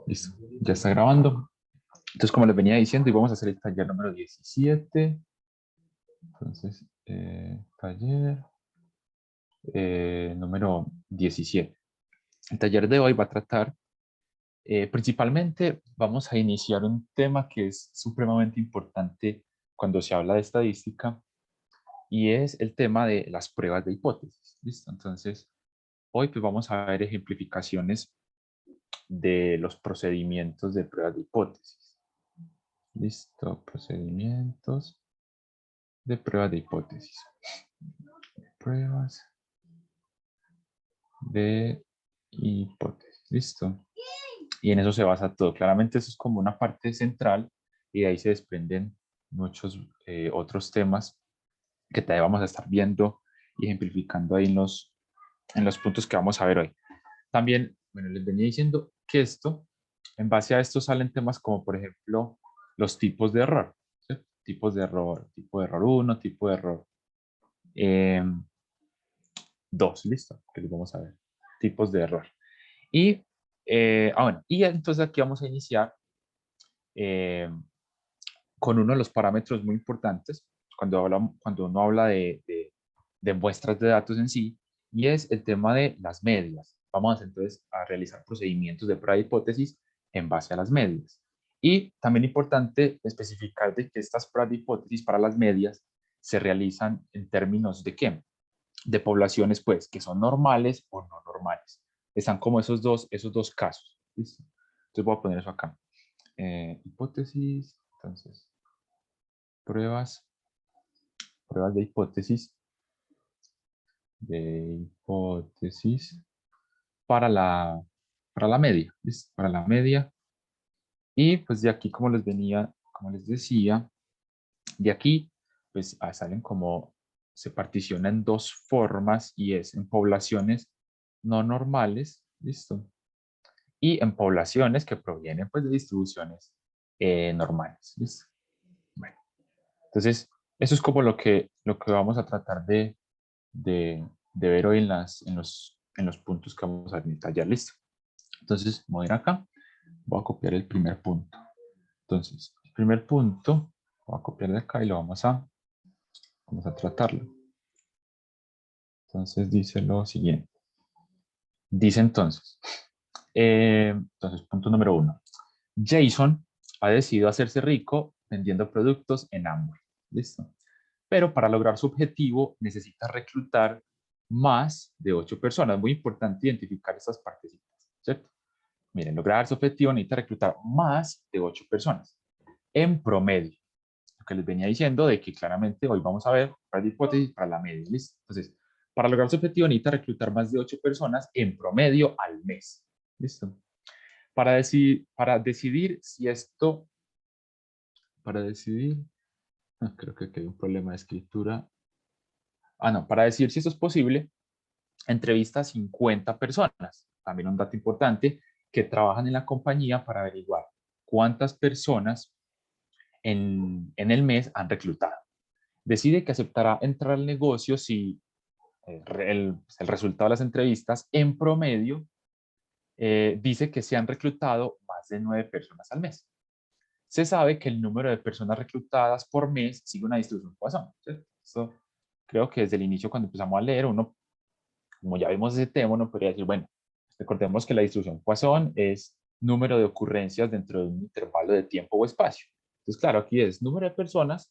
Listo, ya está grabando. Entonces, como les venía diciendo, y vamos a hacer el taller número 17. Entonces, taller número 17. El taller de hoy va a tratar, principalmente, vamos a iniciar un tema que es supremamente importante cuando se habla de estadística, y es el tema de las pruebas de hipótesis. ¿Listo? Entonces, hoy pues vamos a ver ejemplificaciones de los procedimientos de pruebas de hipótesis. Listo, procedimientos de pruebas de hipótesis. Pruebas de hipótesis. Listo. Y en eso se basa todo. Claramente eso es como una parte central y de ahí se desprenden muchos otros temas que te vamos a estar viendo y ejemplificando ahí en los puntos que vamos a ver hoy. También, bueno, les venía diciendo que en base a esto salen temas como, por ejemplo, los tipos de error. ¿Sí? Tipos de error, tipo de error 1, tipo de error 2, listo, que los vamos a ver. Tipos de error. Y, bueno, y entonces aquí vamos a iniciar eh, con uno de los parámetros muy importantes cuando uno habla de muestras de datos en sí, y es el tema de las medias. Vamos entonces a realizar procedimientos de prueba de hipótesis en base a las medias. Y también importante especificar de que estas pruebas de hipótesis para las medias se realizan en términos de qué? De poblaciones, pues, que son normales o no normales. Están como esos dos casos. ¿Listo? Entonces voy a poner eso acá. Hipótesis, entonces, pruebas de hipótesis para para la media, ¿listo? Para la media. Y pues de aquí, como les decía, de aquí, pues salen como, se particiona en dos formas y es en poblaciones no normales, ¿listo? Y en poblaciones que provienen pues de distribuciones normales, ¿listo? Bueno, entonces, eso es como lo que vamos a tratar de ver hoy en los puntos que vamos a detallar, ¿listo? Entonces, voy a ir acá, voy a copiar el primer punto. Entonces, el primer punto, voy a copiar de acá y vamos a tratarlo. Entonces, dice lo siguiente. Dice entonces, punto número 1. Jason ha decidido hacerse rico vendiendo productos en Amway. ¿Listo? Pero para lograr su objetivo necesita reclutar más de 8 personas. Muy importante identificar estas partecitas, ¿cierto? Miren, lograr su objetivo necesita reclutar más de 8 personas en promedio. Lo que les venía diciendo de que claramente hoy vamos a ver la hipótesis para la media. ¿Listo? Entonces, para lograr su objetivo necesita reclutar más de 8 personas en promedio al mes. ¿Listo? Para decidir si esto, para decidir, creo que aquí hay un problema de escritura. No, para decidir si esto es posible, entrevista a 50 personas. También un dato importante, que trabajan en la compañía para averiguar cuántas personas en el mes han reclutado. Decide que aceptará entrar al negocio si el resultado de las entrevistas en promedio dice que se han reclutado más de 9 personas al mes. Se sabe que el número de personas reclutadas por mes sigue una distribución Poisson. ¿Cierto? Esto creo que desde el inicio, cuando empezamos a leer, uno, como ya vimos ese tema, uno podría decir, bueno, recordemos que la distribución Poisson es número de ocurrencias dentro de un intervalo de tiempo o espacio. Entonces, claro, aquí es número de personas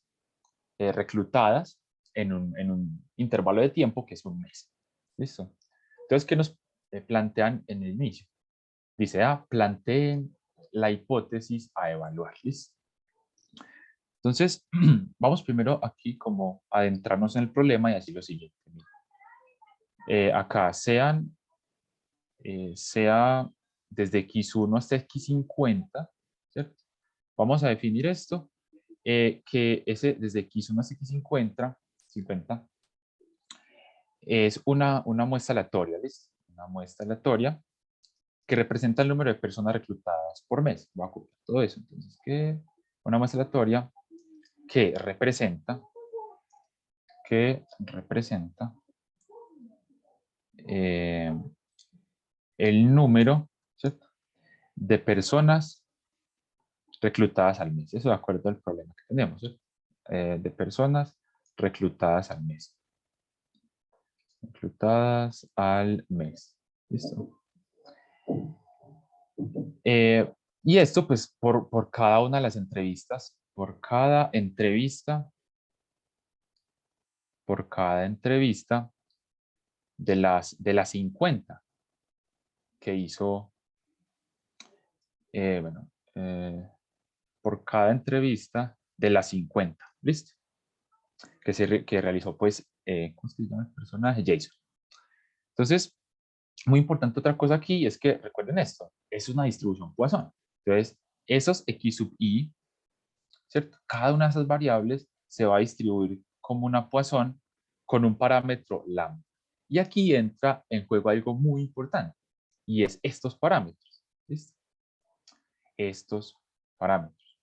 reclutadas en un intervalo de tiempo que es un mes. ¿Listo? Entonces, ¿qué nos plantean en el inicio? Dice, planteen la hipótesis a evaluar. ¿Listo? Entonces, vamos primero aquí como a adentrarnos en el problema y así lo siguiente. Acá sea desde X1 hasta X50, ¿cierto? Vamos a definir esto, que ese desde X1 hasta X50 es una muestra aleatoria, ¿listo? Una muestra aleatoria que representa el número de personas reclutadas por mes. Voy a copiar todo eso. Entonces, que una muestra aleatoria que representa eh, el número ¿cierto? De personas reclutadas al mes. Eso de acuerdo al problema que tenemos, ¿cierto? De personas reclutadas al mes. Reclutadas al mes. ¿Listo? Y esto, pues, por cada una de las entrevistas, por cada entrevista de las 50 que hizo, bueno, por cada entrevista de las 50, ¿listo? Que realizó, pues, ¿cómo se llama el personaje? Jason. Entonces, muy importante otra cosa aquí es que, recuerden esto, es una distribución Poisson. Entonces, esos X sub I, ¿cierto? Cada una de esas variables se va a distribuir como una Poisson con un parámetro lambda. Y aquí entra en juego algo muy importante, y es estos parámetros. ¿Listo? Estos parámetros.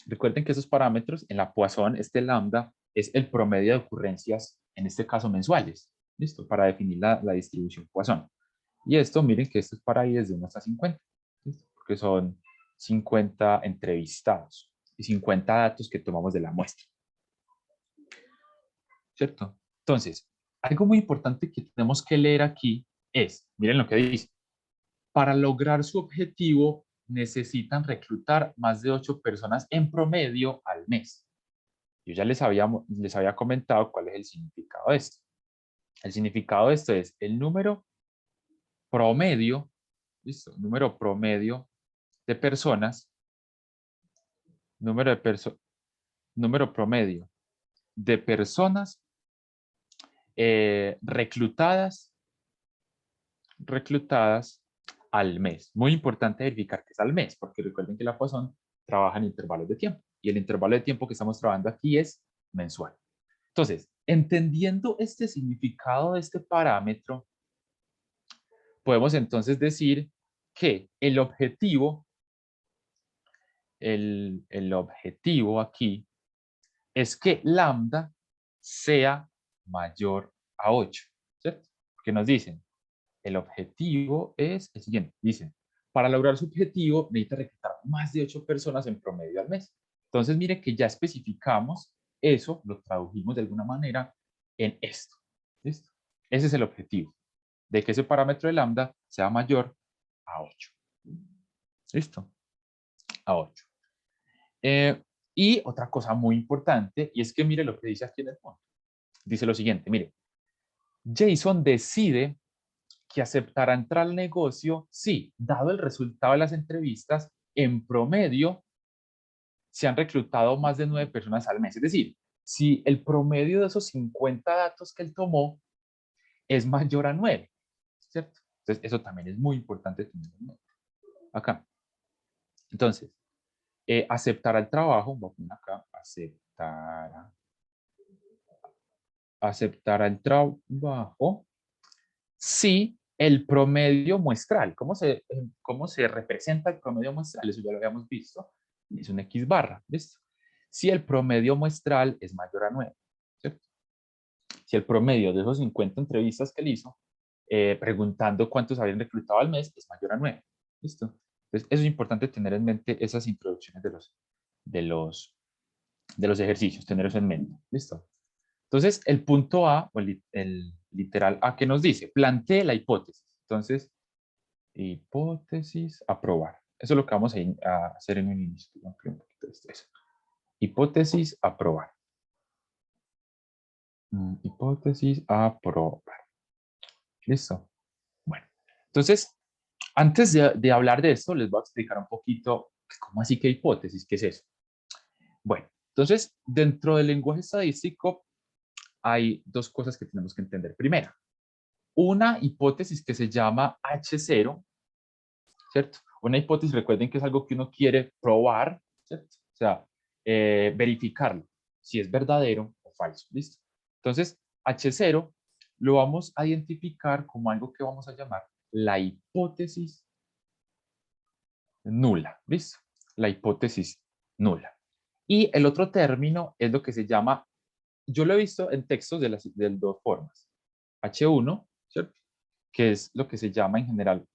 Recuerden que esos parámetros en la Poisson, este lambda, es el promedio de ocurrencias, en este caso mensuales. ¿Listo? Para definir la distribución Poisson. Y esto, miren que esto es para ir desde 1 hasta 50, ¿listo? Porque son 50 entrevistados y 50 datos que tomamos de la muestra. ¿Cierto? Entonces, algo muy importante que tenemos que leer aquí es, miren lo que dice, para lograr su objetivo necesitan reclutar más de 8 personas en promedio al mes. Yo ya les había comentado cuál es el significado de esto. El significado de esto es el número promedio, ¿listo? Número promedio de personas, número promedio de personas reclutadas al mes. Muy importante verificar que es al mes, porque recuerden que la Poisson trabaja en intervalos de tiempo y el intervalo de tiempo que estamos trabajando aquí es mensual. Entonces, entendiendo este significado de este parámetro, podemos entonces decir que el objetivo aquí es que lambda sea mayor a 8, ¿cierto? Porque nos dicen, el objetivo es el siguiente, dicen, para lograr su objetivo necesita reclutar más de 8 personas en promedio al mes. Entonces, mire que ya especificamos eso, lo tradujimos de alguna manera en esto, ¿listo? Ese es el objetivo, de que ese parámetro de lambda sea mayor a 8. ¿Listo? A 8. Y otra cosa muy importante, y es que mire lo que dice aquí en el punto. Dice lo siguiente, mire, Jason decide que aceptará entrar al negocio si, dado el resultado de las entrevistas, en promedio se han reclutado más de 9 personas al mes. Es decir, si el promedio de esos 50 datos que él tomó es mayor a 9, ¿cierto? Entonces, eso también es muy importante tenerlo en mente. Acá. Entonces, aceptará el trabajo, voy a poner acá, aceptará el trabajo si el promedio muestral, cómo se representa el promedio muestral? Eso ya lo habíamos visto, es un X barra, ¿listo? Si el promedio muestral es mayor a 9, ¿cierto? Si el promedio de esos 50 entrevistas que él hizo, preguntando cuántos habían reclutado al mes, es mayor a 9, ¿listo? Entonces, eso es importante tener en mente esas introducciones de los ejercicios, tener eso en mente, ¿listo? Entonces, el punto A, o el literal A que nos dice, plantee la hipótesis. Entonces, hipótesis, aprobar. Eso es lo que vamos a hacer en un inicio. Hipótesis, aprobar. Hipótesis, aprobar. ¿Listo? Bueno, entonces, antes de hablar de esto, les voy a explicar un poquito cómo así que hipótesis, ¿qué es eso? Bueno, entonces, dentro del lenguaje estadístico hay dos cosas que tenemos que entender. Primera, una hipótesis que se llama H0, ¿cierto? Una hipótesis, recuerden que es algo que uno quiere probar, ¿cierto? O sea, verificarlo, si es verdadero o falso, ¿listo? Entonces, H0 lo vamos a identificar como algo que vamos a llamar la hipótesis nula, ¿listo? La hipótesis nula. Y el otro término es lo que se llama, yo lo he visto en textos de dos formas. H1, ¿cierto? Que es lo que se llama en general,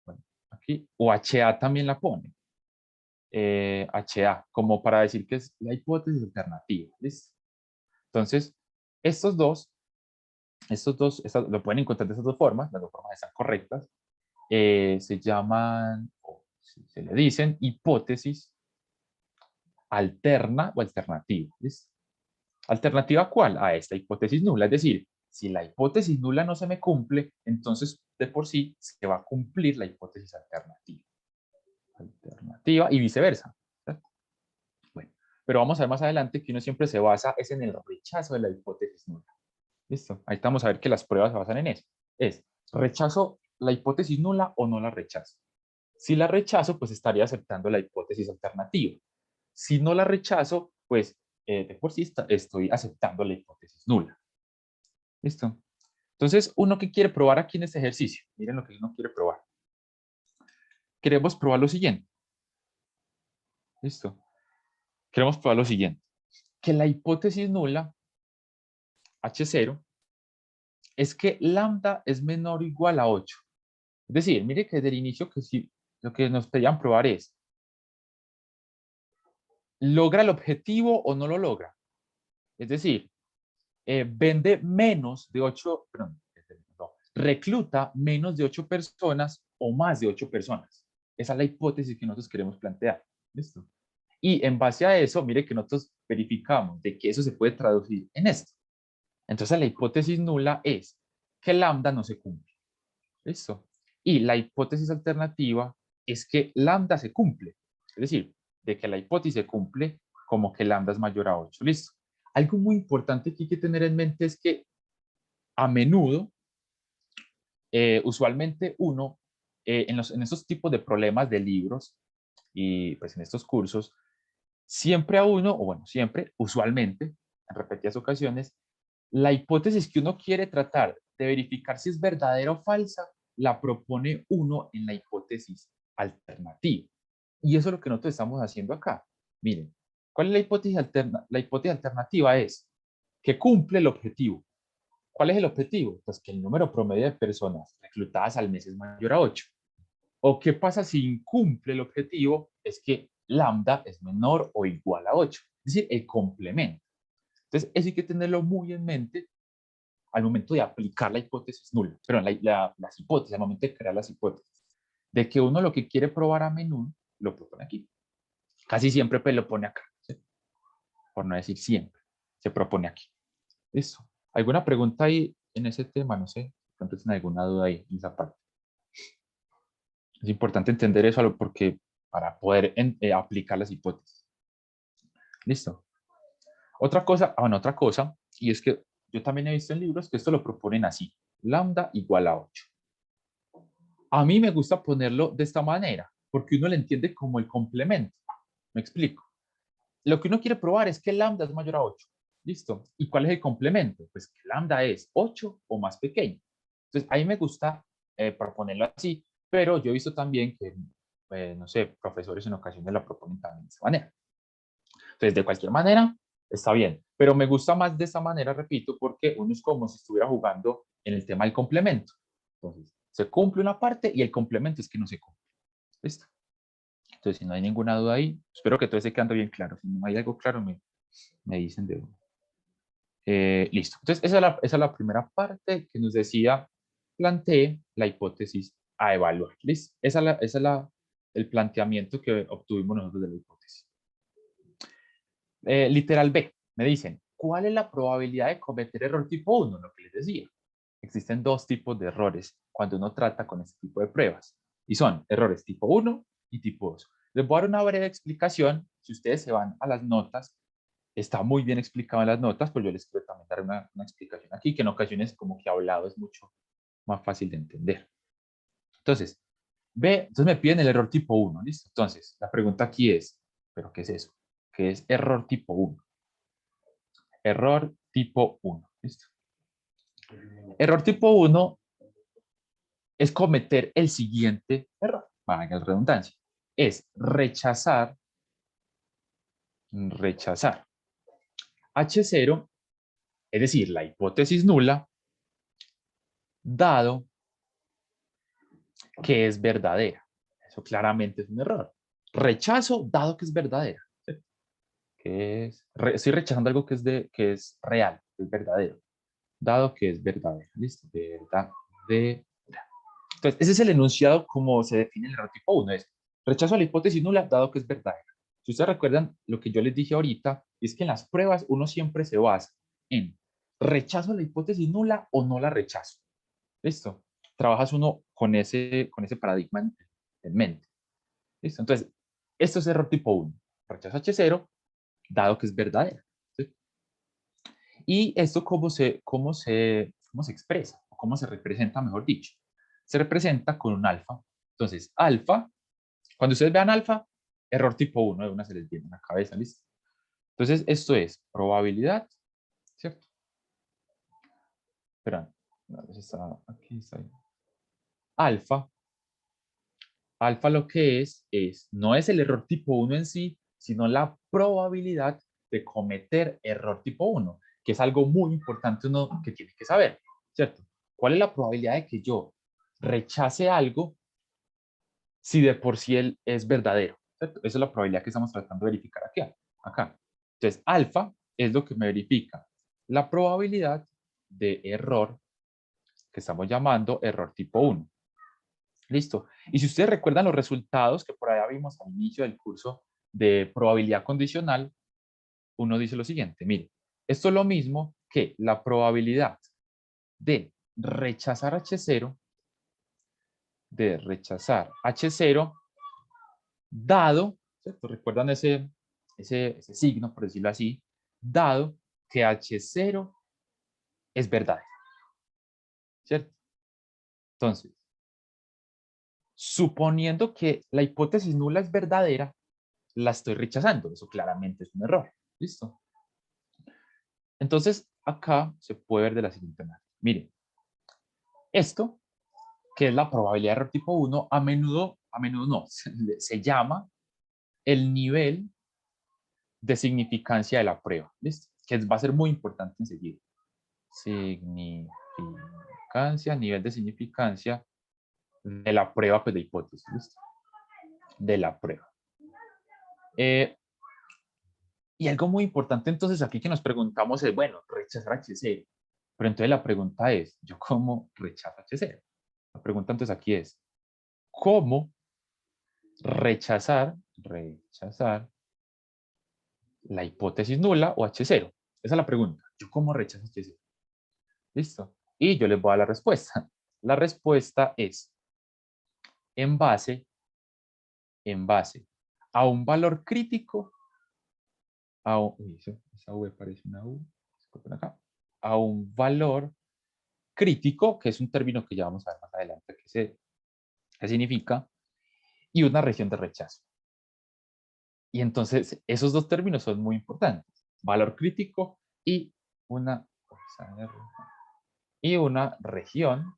bueno, aquí, o HA también la pone. HA, como para decir que es la hipótesis alternativa. ¿Listo? Entonces, lo pueden encontrar de esas dos formas, las dos formas están correctas. Se llaman, o se le dicen, hipótesis alterna o alternativa. ¿Listo? ¿Alternativa cuál? A esta hipótesis nula. Es decir, si la hipótesis nula no se me cumple, entonces de por sí se va a cumplir la hipótesis alternativa. Y viceversa. ¿Cierto? Bueno, pero vamos a ver más adelante que uno siempre se basa es en el rechazo de la hipótesis nula. ¿Listo? Ahí estamos a ver que las pruebas se basan en eso. Es, ¿rechazo la hipótesis nula o no la rechazo? Si la rechazo, pues estaría aceptando la hipótesis alternativa. Si no la rechazo, pues de por sí estoy aceptando la hipótesis nula. ¿Listo? Entonces, uno que quiere probar aquí en este ejercicio, miren lo que uno quiere probar. Queremos probar lo siguiente. ¿Listo? Queremos probar lo siguiente. Que la hipótesis nula, H0, es que lambda es menor o igual a 8. Es decir, mire que desde el inicio que si, lo que nos pedían probar es, ¿logra el objetivo o no lo logra? Es decir, vende menos de 8, perdón, no, recluta menos de 8 personas o más de 8 personas. Esa es la hipótesis que nosotros queremos plantear. ¿Listo? Y en base a eso, mire que nosotros verificamos de que eso se puede traducir en esto. Entonces la hipótesis nula es que lambda no se cumple. ¿Listo? Y la hipótesis alternativa es que lambda se cumple. Es decir, de que la hipótesis se cumple como que lambda es mayor a 8. ¿Listo? Algo muy importante que hay que tener en mente es que a menudo, usualmente uno, en esos tipos de problemas de libros y pues en estos cursos, siempre a uno, o bueno, siempre, usualmente, en repetidas ocasiones, la hipótesis que uno quiere tratar de verificar si es verdadera o falsa, la propone uno en la hipótesis alternativa. Y eso es lo que nosotros estamos haciendo acá. Miren, ¿cuál es la hipótesis alternativa? La hipótesis alternativa es que cumple el objetivo. ¿Cuál es el objetivo? Pues que el número promedio de personas reclutadas al mes es mayor a 8. ¿O qué pasa si incumple el objetivo? Es que lambda es menor o igual a 8. Es decir, el complemento. Entonces, eso hay que tenerlo muy en mente al momento de aplicar la hipótesis nula. Pero las hipótesis, al momento de crear las hipótesis. De que uno lo que quiere probar a menudo, lo propone aquí. Casi siempre pues, lo pone acá. ¿Sí? Por no decir siempre. Se propone aquí. Eso. ¿Alguna pregunta ahí en ese tema? No sé. ¿Cuánto tienen alguna duda ahí en esa parte? Es importante entender eso porque para poder aplicar las hipótesis. ¿Listo? Otra cosa, y es que yo también he visto en libros que esto lo proponen así, lambda igual a 8. A mí me gusta ponerlo de esta manera, porque uno le entiende como el complemento. Me explico. Lo que uno quiere probar es que lambda es mayor a 8. ¿Listo? ¿Y cuál es el complemento? Pues que lambda es 8 o más pequeño. Entonces, a mí me gusta proponerlo así, pero yo he visto también que, no sé, profesores en ocasiones la proponen también de esta manera. Entonces, de cualquier manera, está bien. Pero me gusta más de esta manera, repito, porque uno es como si estuviera jugando en el tema del complemento. Entonces, se cumple una parte y el complemento es que no se cumple. ¿Listo? Entonces, si no hay ninguna duda ahí, espero que todo esté quedando bien claro. Si no hay algo claro, me dicen de uno. Listo. Entonces, esa es la primera parte que nos decía, plantee la hipótesis a evaluar. ¿Listo? Esa es el planteamiento que obtuvimos nosotros de la hipótesis. Literal B, me dicen, ¿cuál es la probabilidad de cometer error tipo 1? Lo que les decía. Existen dos tipos de errores cuando uno trata con este tipo de pruebas. Y son errores tipo 1 y tipo 2. Les voy a dar una breve explicación. Si ustedes se van a las notas, está muy bien explicado en las notas, pero yo les quiero también dar una explicación aquí, que en ocasiones como que hablado es mucho más fácil de entender. Entonces, entonces me piden el error tipo 1, ¿listo? Entonces, la pregunta aquí es, ¿pero qué es eso? ¿Qué es error tipo 1? Error tipo 1, ¿listo? Error tipo 1 es cometer el siguiente error, valga la redundancia, es rechazar H0, es decir, la hipótesis nula, dado que es verdadera. Eso claramente es un error. Rechazo dado que es verdadera. ¿Sí? Estoy rechazando algo que es real, que es verdadero. Dado que es verdadero. ¿Listo? Verdadera. Entonces, ese es el enunciado como se define el error tipo 1. Es rechazo a la hipótesis nula dado que es verdadera. Si ustedes recuerdan lo que yo les dije ahorita, es que en las pruebas uno siempre se basa en rechazo a la hipótesis nula o no la rechazo. ¿Listo? Trabajas uno con ese paradigma en mente. ¿Listo? Entonces, esto es error tipo 1. Rechazo H0 dado que es verdadera. ¿Sí? Y esto cómo se expresa, o cómo se representa, mejor dicho. Se representa con un alfa. Entonces, alfa, cuando ustedes vean alfa, error tipo 1, de una se les viene en la cabeza, ¿listo? Entonces, esto es probabilidad, ¿cierto? Espera, no, aquí está. Alfa, alfa lo que no es el error tipo 1 en sí, sino la probabilidad de cometer error tipo 1, que es algo muy importante uno que tiene que saber, ¿cierto? ¿Cuál es la probabilidad de que yo rechace algo si de por sí él es verdadero? ¿Cierto? Esa es la probabilidad que estamos tratando de verificar aquí, acá. Entonces, alfa es lo que me verifica la probabilidad de error que estamos llamando error tipo 1. Listo. Y si ustedes recuerdan los resultados que por allá vimos al inicio del curso de probabilidad condicional, uno dice lo siguiente, mire, esto es lo mismo que la probabilidad de rechazar H0, dado, ¿cierto? ¿Recuerdan ese signo, por decirlo así? Dado que H0 es verdad, ¿cierto? Entonces, suponiendo que la hipótesis nula es verdadera, la estoy rechazando. Eso claramente es un error. ¿Listo? Entonces, acá se puede ver de la siguiente manera. Miren, esto, que es la probabilidad de error tipo 1, a menudo no, se llama el nivel de significancia de la prueba. ¿Listo? Que va a ser muy importante enseguida. Significancia, nivel de significancia de la prueba pues, de hipótesis. ¿Listo? De la prueba. Y algo muy importante entonces aquí que nos preguntamos es, bueno, rechazar H0. Pero entonces la pregunta es, ¿yo cómo rechazo H0? La pregunta entonces aquí es, ¿cómo rechazar la hipótesis nula o H0? Esa es la pregunta. ¿Yo cómo rechazo H0? ¿Listo? Y yo les voy a dar la respuesta. La respuesta es en base a un valor crítico, esa V parece una U, acá, a un valor crítico, que es un término que ya vamos a ver más adelante qué significa, y una región de rechazo. Y entonces esos dos términos son muy importantes, valor crítico y una, región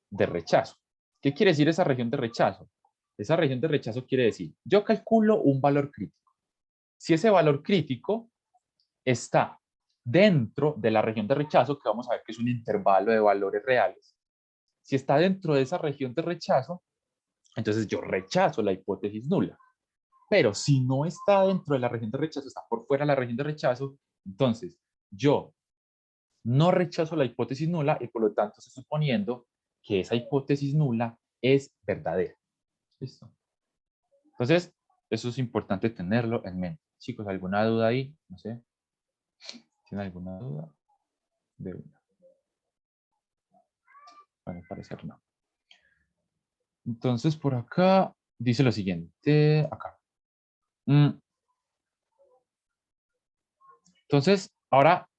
de rechazo. ¿Qué quiere decir esa región de rechazo? Esa región de rechazo quiere decir, yo calculo un valor crítico. Si ese valor crítico está dentro de la región de rechazo, que vamos a ver que es un intervalo de valores reales, si está dentro de esa región de rechazo, entonces yo rechazo la hipótesis nula. Pero si no está dentro de la región de rechazo, está por fuera de la región de rechazo, entonces yo no rechazo la hipótesis nula y por lo tanto estoy suponiendo que esa hipótesis nula es verdadera. ¿Listo? Entonces, eso es importante tenerlo en mente. Chicos, ¿alguna duda ahí? No sé. ¿Tienen alguna duda? De una. Bueno, parecer no. Entonces, por acá dice lo siguiente. Acá. Entonces, ahora,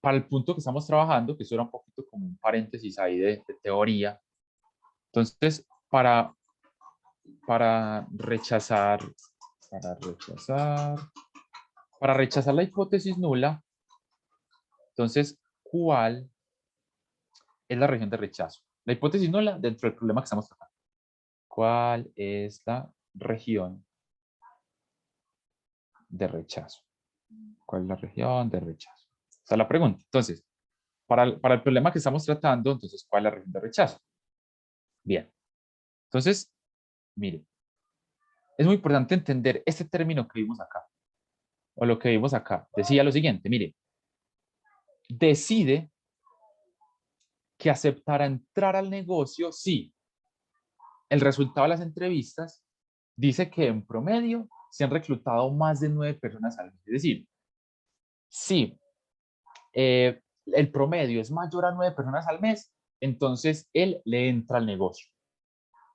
para el punto que estamos trabajando, que eso era un poquito como un paréntesis ahí de teoría. Entonces, para rechazar, para rechazar la hipótesis nula, entonces, ¿cuál es la región de rechazo? La hipótesis nula dentro del problema que estamos tratando. ¿Cuál es la región de rechazo? ¿Cuál es la región de rechazo? Esa es la pregunta. Entonces, para el problema que estamos tratando, entonces, ¿cuál es la región de rechazo? Bien. Entonces, Mire, es muy importante entender este término que vimos acá, o lo que vimos acá. Decía lo siguiente, mire, decide que aceptará entrar al negocio si el resultado de las entrevistas dice que en promedio se han reclutado más de 9 personas al mes. Es decir, si el promedio es mayor a 9 personas al mes, entonces él le entra al negocio.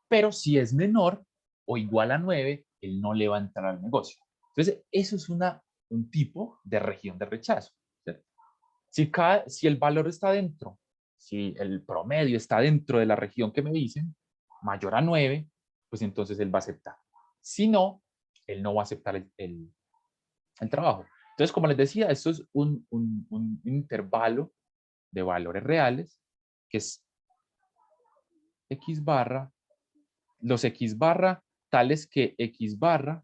Pero si es menor o igual a 9, él no le va a entrar al negocio. Entonces, eso es un tipo de región de rechazo. ¿Cierto? Si el valor está dentro, si el promedio está dentro de la región que me dicen, mayor a 9, pues entonces él va a aceptar. Si no, él no va a aceptar el trabajo. Entonces, como les decía, esto es un intervalo de valores reales, que es X barra, los X barra tales que X barra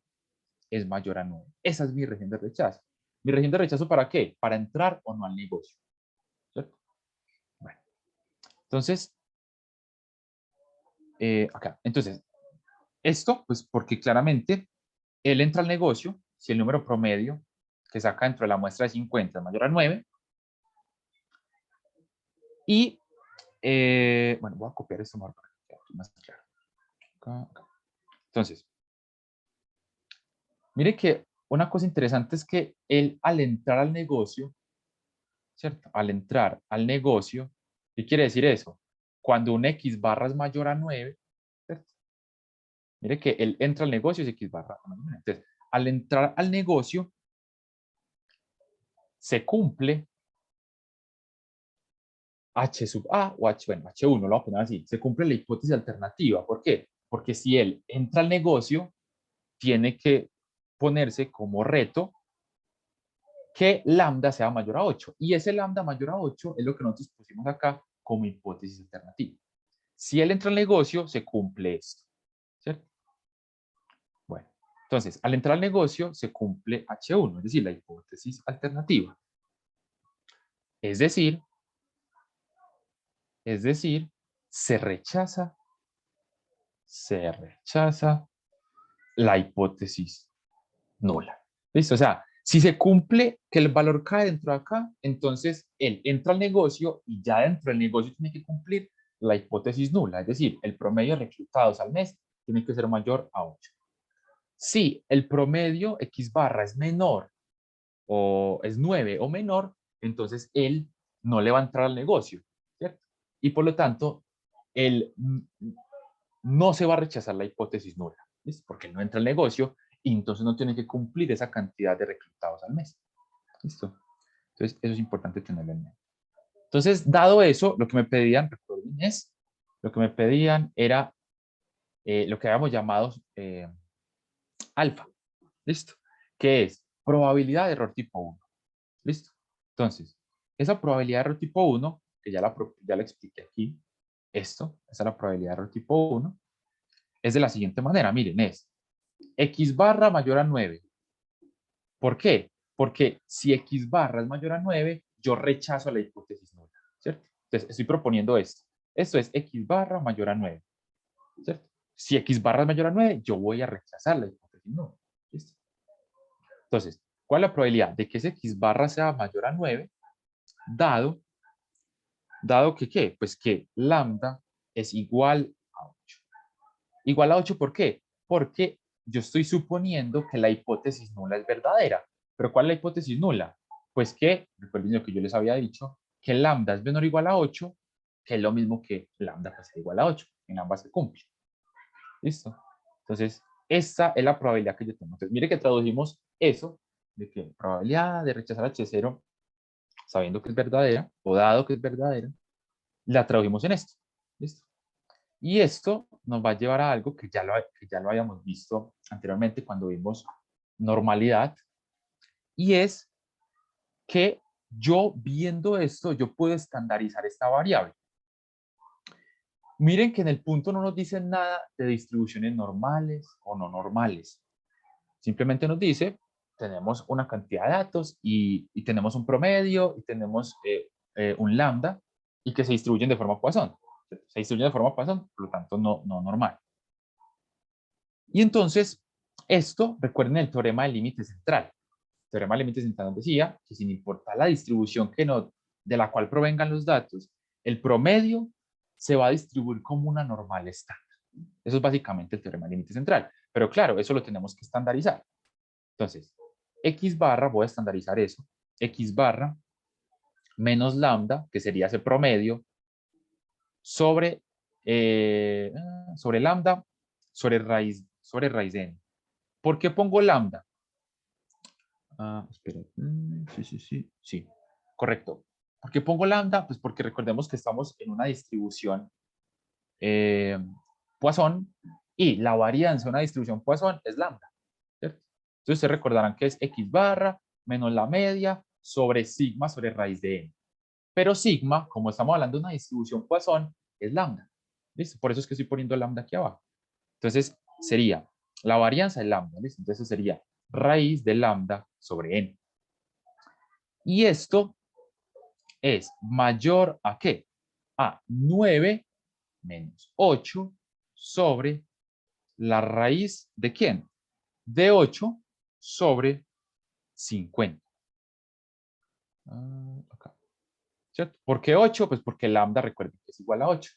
es mayor a 9. Esa es mi región de rechazo. ¿Mi región de rechazo para qué? Para entrar o no al negocio. ¿Cierto? Bueno, entonces, acá. Entonces, esto, pues porque claramente él entra al negocio si el número promedio que saca dentro de la muestra de 50 es mayor a 9. Y, bueno, voy a copiar esto mejor para que quede más claro. Acá. Entonces, mire que una cosa interesante es que él al entrar al negocio, ¿cierto? Al entrar al negocio, ¿qué quiere decir eso? Cuando un X barra es mayor a 9, ¿cierto? Mire que él entra al negocio y es X barra. Entonces, al entrar al negocio, se cumple H sub A o H, bueno, H1, lo voy a poner así, se cumple la hipótesis alternativa. ¿Por qué? Porque si él entra al negocio, tiene que ponerse como reto que lambda sea mayor a 8. Y ese lambda mayor a 8 es lo que nosotros pusimos acá como hipótesis alternativa. Si él entra al negocio, se cumple esto. ¿Cierto? Bueno, entonces, al entrar al negocio, se cumple H1, es decir, la hipótesis alternativa. Es decir, se rechaza la hipótesis nula. ¿Listo? O sea, si se cumple que el valor cae dentro de acá, entonces él entra al negocio y ya dentro del negocio tiene que cumplir la hipótesis nula, es decir, el promedio de reclutados al mes tiene que ser mayor a 8. Si el promedio X barra es menor o es 9 o menor, entonces él no le va a entrar al negocio, ¿cierto? Y por lo tanto, él no se va a rechazar la hipótesis nula, ¿listo? Porque él no entra al negocio y entonces no tiene que cumplir esa cantidad de reclutados al mes. ¿Listo? Entonces, eso es importante tenerlo en mente. Entonces, dado eso, lo que me pedían, recuerden, lo que me pedían era lo que habíamos llamado alfa. ¿Listo? Que es probabilidad de error tipo 1. ¿Listo? Entonces, esa probabilidad de error tipo 1, que ya la expliqué aquí, esa es la probabilidad de error tipo 1, es de la siguiente manera. Miren, es X barra mayor a 9. ¿Por qué? Porque si X barra es mayor a 9, yo rechazo la hipótesis nula, ¿cierto? Entonces, estoy proponiendo esto. Esto es X barra mayor a 9, ¿cierto? Si X barra es mayor a 9, yo voy a rechazar la hipótesis nula. ¿Listo? Entonces, ¿cuál es la probabilidad de que ese X barra sea mayor a 9? Dado que, ¿qué? Pues que lambda es igual a 8. Igual a 8, ¿por qué? Porque yo estoy suponiendo que la hipótesis nula es verdadera. ¿Pero cuál es la hipótesis nula? Pues que, recuerden lo que yo les había dicho, que lambda es menor o igual a 8, que es lo mismo que lambda pues, es igual a 8. En ambas se cumple. ¿Listo? Entonces, esta es la probabilidad que yo tengo. Entonces, mire que tradujimos eso, de que probabilidad de rechazar H0, sabiendo que es verdadera, o dado que es verdadera, la tradujimos en esto. ¿Listo? Y esto nos va a llevar a algo que ya lo habíamos visto anteriormente cuando vimos normalidad, y es que yo viendo esto, yo puedo estandarizar esta variable. Miren que en el punto no nos dice nada de distribuciones normales o no normales. Simplemente nos dice, tenemos una cantidad de datos y tenemos un promedio y tenemos un lambda y que se distribuyen de forma Poisson. Se distribuyen de forma Poisson, por lo tanto no normal. Y entonces, esto, recuerden el teorema del límite central. El teorema del límite central nos decía que sin importar la distribución de la cual provengan los datos, el promedio se va a distribuir como una normal estándar. Eso es básicamente el teorema del límite central. Pero claro, eso lo tenemos que estandarizar. Entonces, x barra, voy a estandarizar eso, x barra menos lambda, que sería ese promedio, sobre, sobre lambda, sobre raíz de n. ¿Por qué pongo lambda? Espera. Sí, correcto. ¿Por qué pongo lambda? Pues porque recordemos que estamos en una distribución Poisson y la varianza de una distribución Poisson es lambda, ¿cierto? Entonces ustedes recordarán que es x barra menos la media sobre sigma sobre raíz de n. Pero sigma, como estamos hablando de una distribución Poisson, es lambda. ¿Listo? Por eso es que estoy poniendo lambda aquí abajo. Entonces sería la varianza de lambda. ¿Listo? Entonces sería raíz de lambda sobre n. Y esto es mayor a ¿qué? A 9 menos 8 sobre la raíz de ¿quién? De 8 sobre 50. Acá. ¿Cierto? ¿Por qué 8? Pues porque lambda, recuerden que es igual a 8.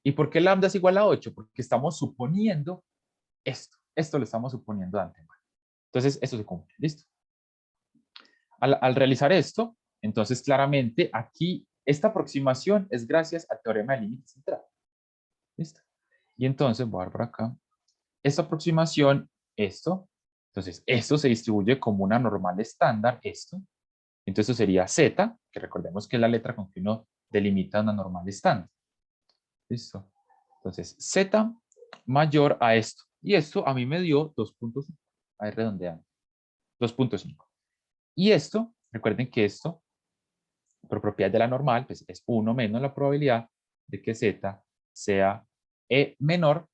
¿Y por qué lambda es igual a 8? Porque estamos suponiendo esto. Esto lo estamos suponiendo de antemano. Entonces, esto se cumple. ¿Listo? Al realizar esto, entonces claramente aquí esta aproximación es gracias al teorema del límite central. ¿Listo? Y entonces voy a dar por acá. Esta aproximación, esto. Entonces, esto se distribuye como una normal estándar, esto. Entonces, esto sería z, que recordemos que es la letra con que uno delimita una normal estándar. ¿Listo? Entonces, z mayor a esto. Y esto a mí me dio 2.5. Ahí redondeando. 2.5. Y esto, recuerden que esto, por propiedad de la normal, pues es 1 menos la probabilidad de que z sea menor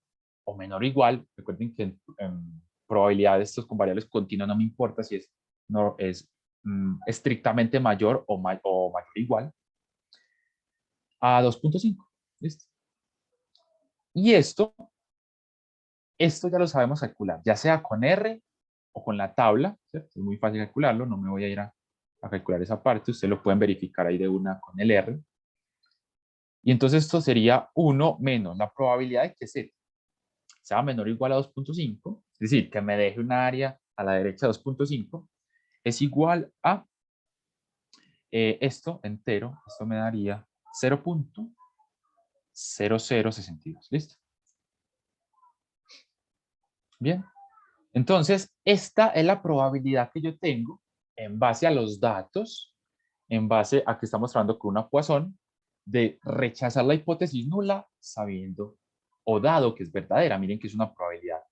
o menor o igual. Recuerden que en probabilidad de estos con variables continuas no me importa si es estrictamente mayor o mayor o igual a 2.5. ¿Listo? Y esto ya lo sabemos calcular, ya sea con R o con la tabla, ¿cierto? Es muy fácil calcularlo, no me voy a ir a calcular esa parte, ustedes lo pueden verificar ahí de una con el R. Y entonces esto sería 1 menos la probabilidad de que Z sea menor o igual a 2.5, es decir, que me deje un área a la derecha de 2.5, es igual a esto entero, esto me daría 0.0062, ¿listo? Bien, entonces esta es la probabilidad que yo tengo en base a los datos, en base a que está mostrando con una Poisson, de rechazar la hipótesis nula sabiendo o dado que es verdadera. Miren que es una probabilidad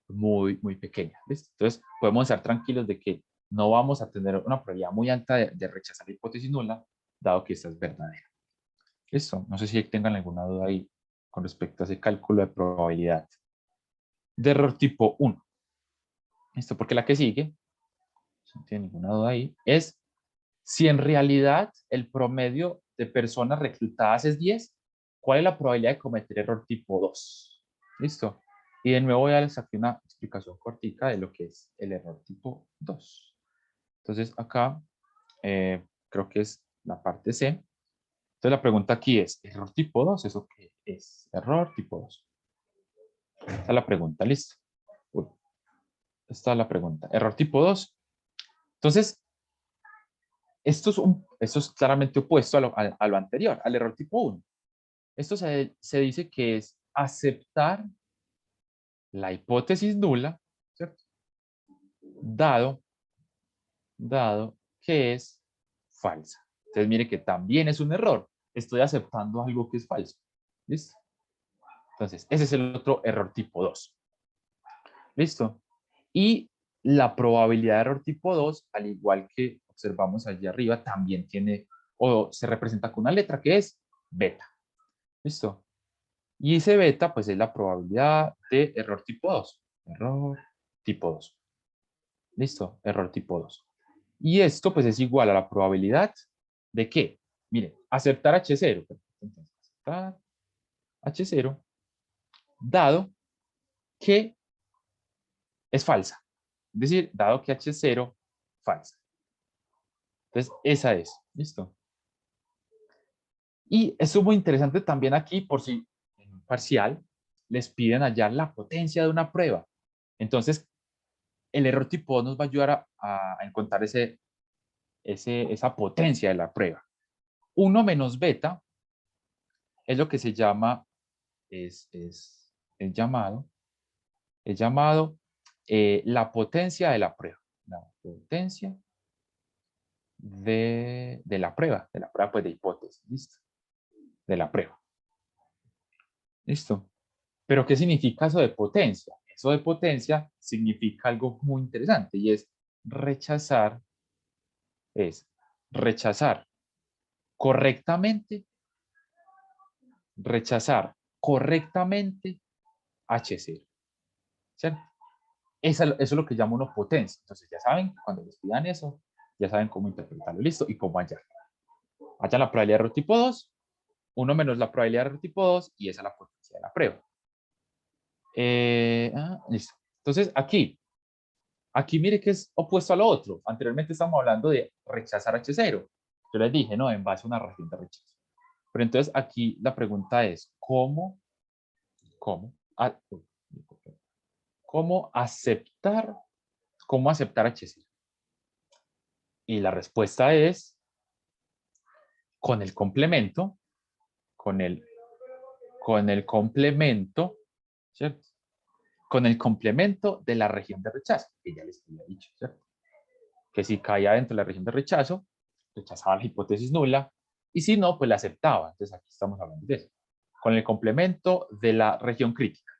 muy, muy pequeña. ¿Listo? Entonces, podemos estar tranquilos de que no vamos a tener una probabilidad muy alta de rechazar la hipótesis nula, dado que esta es verdadera. ¿Listo? No sé si tengan alguna duda ahí con respecto a ese cálculo de probabilidad. De error tipo 1. ¿Listo? Porque la que sigue, si no tiene ninguna duda ahí, es si en realidad el promedio de personas reclutadas es 10, ¿cuál es la probabilidad de cometer error tipo 2? ¿Listo? Y de nuevo voy a darles aquí una explicación cortica de lo que es el error tipo 2. Entonces acá creo que es la parte C. Entonces la pregunta aquí es, ¿error tipo 2? ¿Eso qué es? Error tipo 2. Esta es la pregunta, ¿listo? Uy, esta es la pregunta. Error tipo 2. Entonces, esto es claramente opuesto a lo anterior, al error tipo 1. Esto se dice que es aceptar la hipótesis nula, ¿cierto? Dado que es falsa. Entonces, mire que también es un error. Estoy aceptando algo que es falso. ¿Listo? Entonces, ese es el otro error tipo 2. ¿Listo? Y la probabilidad de error tipo 2, al igual que observamos allí arriba, también tiene o se representa con una letra que es beta. ¿Listo? Y ese beta, pues es la probabilidad de error tipo 2. Error tipo 2. ¿Listo? Error tipo 2. Y esto, pues es igual a la probabilidad de que, miren, aceptar H0. Entonces, aceptar H0, dado que es falsa. Es decir, dado que H0, falsa. Entonces, esa es. ¿Listo? Y eso es muy interesante también aquí, por si en un parcial les piden hallar la potencia de una prueba. Entonces, el error tipo 2 nos va a ayudar a encontrar esa potencia de la prueba. 1 menos beta es lo que se llama, es llamado la potencia de la prueba. La potencia de la prueba pues de hipótesis, ¿listo? De la prueba. ¿Listo? Pero ¿qué significa eso de potencia? Eso de potencia significa algo muy interesante y es rechazar correctamente, rechazar correctamente H0. ¿Cierto? Eso es lo que llama uno potencia. Entonces ya saben, cuando les pidan eso, ya saben cómo interpretarlo, listo, y cómo hallar. Hallan la probabilidad de error tipo 2, 1 menos la probabilidad de error tipo 2, y esa es la potencia de la prueba. Listo. Entonces aquí mire que es opuesto a lo otro. Anteriormente estamos hablando de rechazar H0. Yo les dije, no, en base a una reacción de rechazo. Pero entonces aquí la pregunta es, ¿cómo aceptar H0? Y la respuesta es con el complemento, con el complemento, ¿cierto? Con el complemento de la región de rechazo, que ya les había dicho, ¿cierto? Que si caía dentro de la región de rechazo, rechazaba la hipótesis nula, y si no, pues la aceptaba. Entonces aquí estamos hablando de eso. Con el complemento de la región crítica.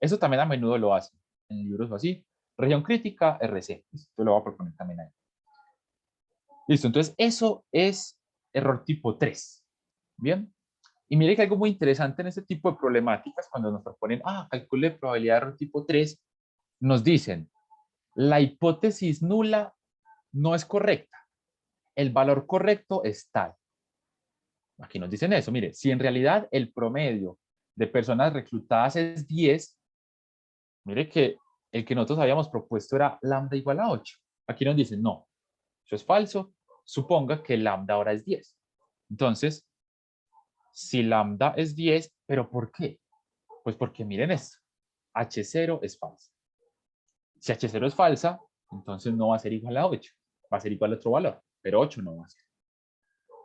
Eso también a menudo lo hacen en libros o así. Región crítica, RC. Esto lo voy a proponer también ahí. Listo, entonces eso es error tipo 3. Bien. Y mire que algo muy interesante en este tipo de problemáticas, cuando nos proponen, calcule probabilidad de error tipo 3, nos dicen, la hipótesis nula no es correcta. El valor correcto es tal. Aquí nos dicen eso, mire, si en realidad el promedio de personas reclutadas es 10, mire que el que nosotros habíamos propuesto era lambda igual a 8. Aquí nos dicen, no, eso es falso, suponga que lambda ahora es 10. Entonces, si lambda es 10, ¿pero por qué? Pues porque miren esto, H0 es falsa. Si H0 es falsa, entonces no va a ser igual a 8, va a ser igual a otro valor, pero 8 no va a ser.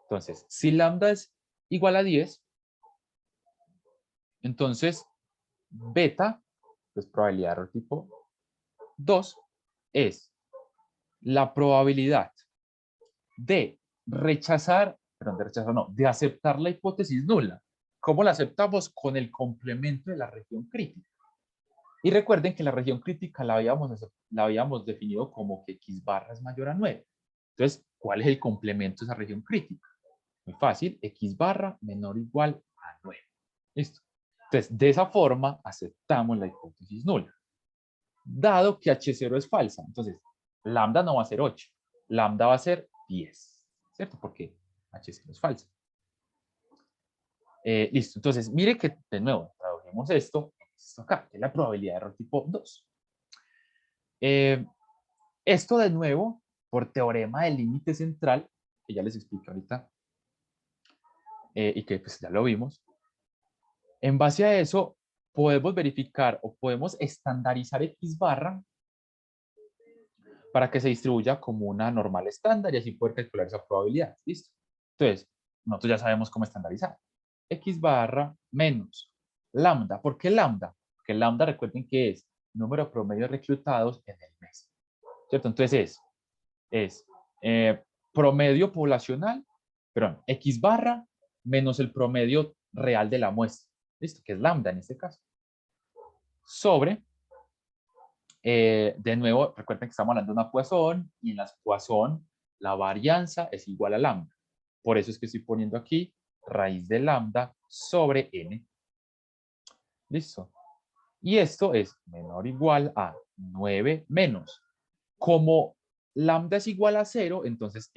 Entonces, si lambda es igual a 10, entonces beta, pues probabilidad de error tipo 2, es la probabilidad de de aceptar la hipótesis nula. ¿Cómo la aceptamos? Con el complemento de la región crítica. Y recuerden que la región crítica la habíamos definido como que x barra es mayor a 9. Entonces, ¿cuál es el complemento de esa región crítica? Muy fácil, x barra menor o igual a 9. ¿Listo? Entonces, de esa forma aceptamos la hipótesis nula. Dado que H0 es falsa, entonces lambda no va a ser 8, lambda va a ser 10, ¿cierto? Porque H0 es falsa. Listo, entonces mire que de nuevo tradujimos esto acá, que es la probabilidad de error tipo 2. Esto de nuevo, por teorema del límite central, que ya les explico ahorita, y que pues ya lo vimos, en base a eso podemos verificar o podemos estandarizar x barra para que se distribuya como una normal estándar y así poder calcular esa probabilidad. ¿Listo? Entonces, nosotros ya sabemos cómo estandarizar. X barra menos lambda. ¿Por qué lambda? Porque lambda, recuerden que es número promedio de reclutados en el mes. ¿Cierto? Entonces es promedio poblacional, perdón, X barra menos el promedio real de la muestra. ¿Listo? Que es lambda en este caso. Sobre de nuevo, recuerden que estamos hablando de una Poisson y en las Poisson la varianza es igual a lambda. Por eso es que estoy poniendo aquí raíz de lambda sobre n. Listo. Y esto es menor o igual a 9 menos. Como lambda es igual a 0, entonces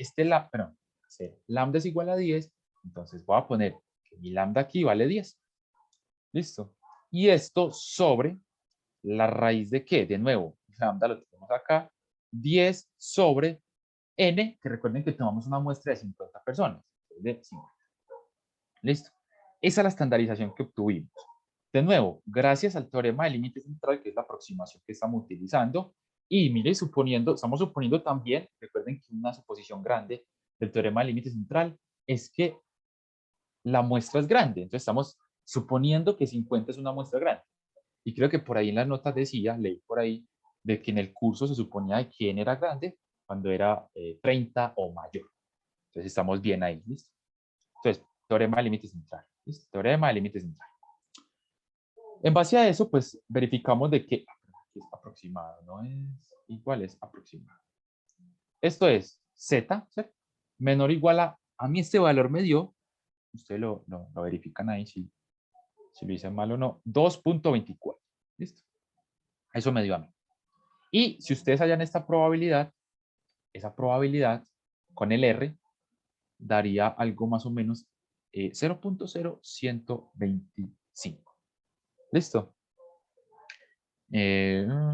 lambda es igual a 10, entonces voy a poner que mi lambda aquí vale 10. Listo. Y esto sobre la raíz de ¿qué? De nuevo, lambda lo tenemos acá, 10 sobre n, que recuerden que tomamos una muestra de 50 personas, de 50. Listo. Esa es la estandarización que obtuvimos. De nuevo, gracias al teorema del límite central, que es la aproximación que estamos utilizando, y mire, estamos suponiendo también, recuerden que una suposición grande del teorema del límite central es que la muestra es grande, entonces estamos suponiendo que 50 es una muestra grande. Y creo que por ahí en las notas decía, leí por ahí, de que en el curso se suponía de quién era grande cuando era 30 o mayor. Entonces estamos bien ahí, ¿listo? Entonces, teorema del límite central, ¿listo? Teorema del límite central. En base a eso, pues verificamos de que es aproximado, no es igual, es aproximado. Esto es z, ¿cierto? Menor o igual a mí este valor me dio, ustedes lo verifican ahí si lo hice mal o no, 2.24, ¿listo? Eso me dio a mí. Y si ustedes hallan esta probabilidad, esa probabilidad con el R daría algo más o menos 0.0125. ¿Listo?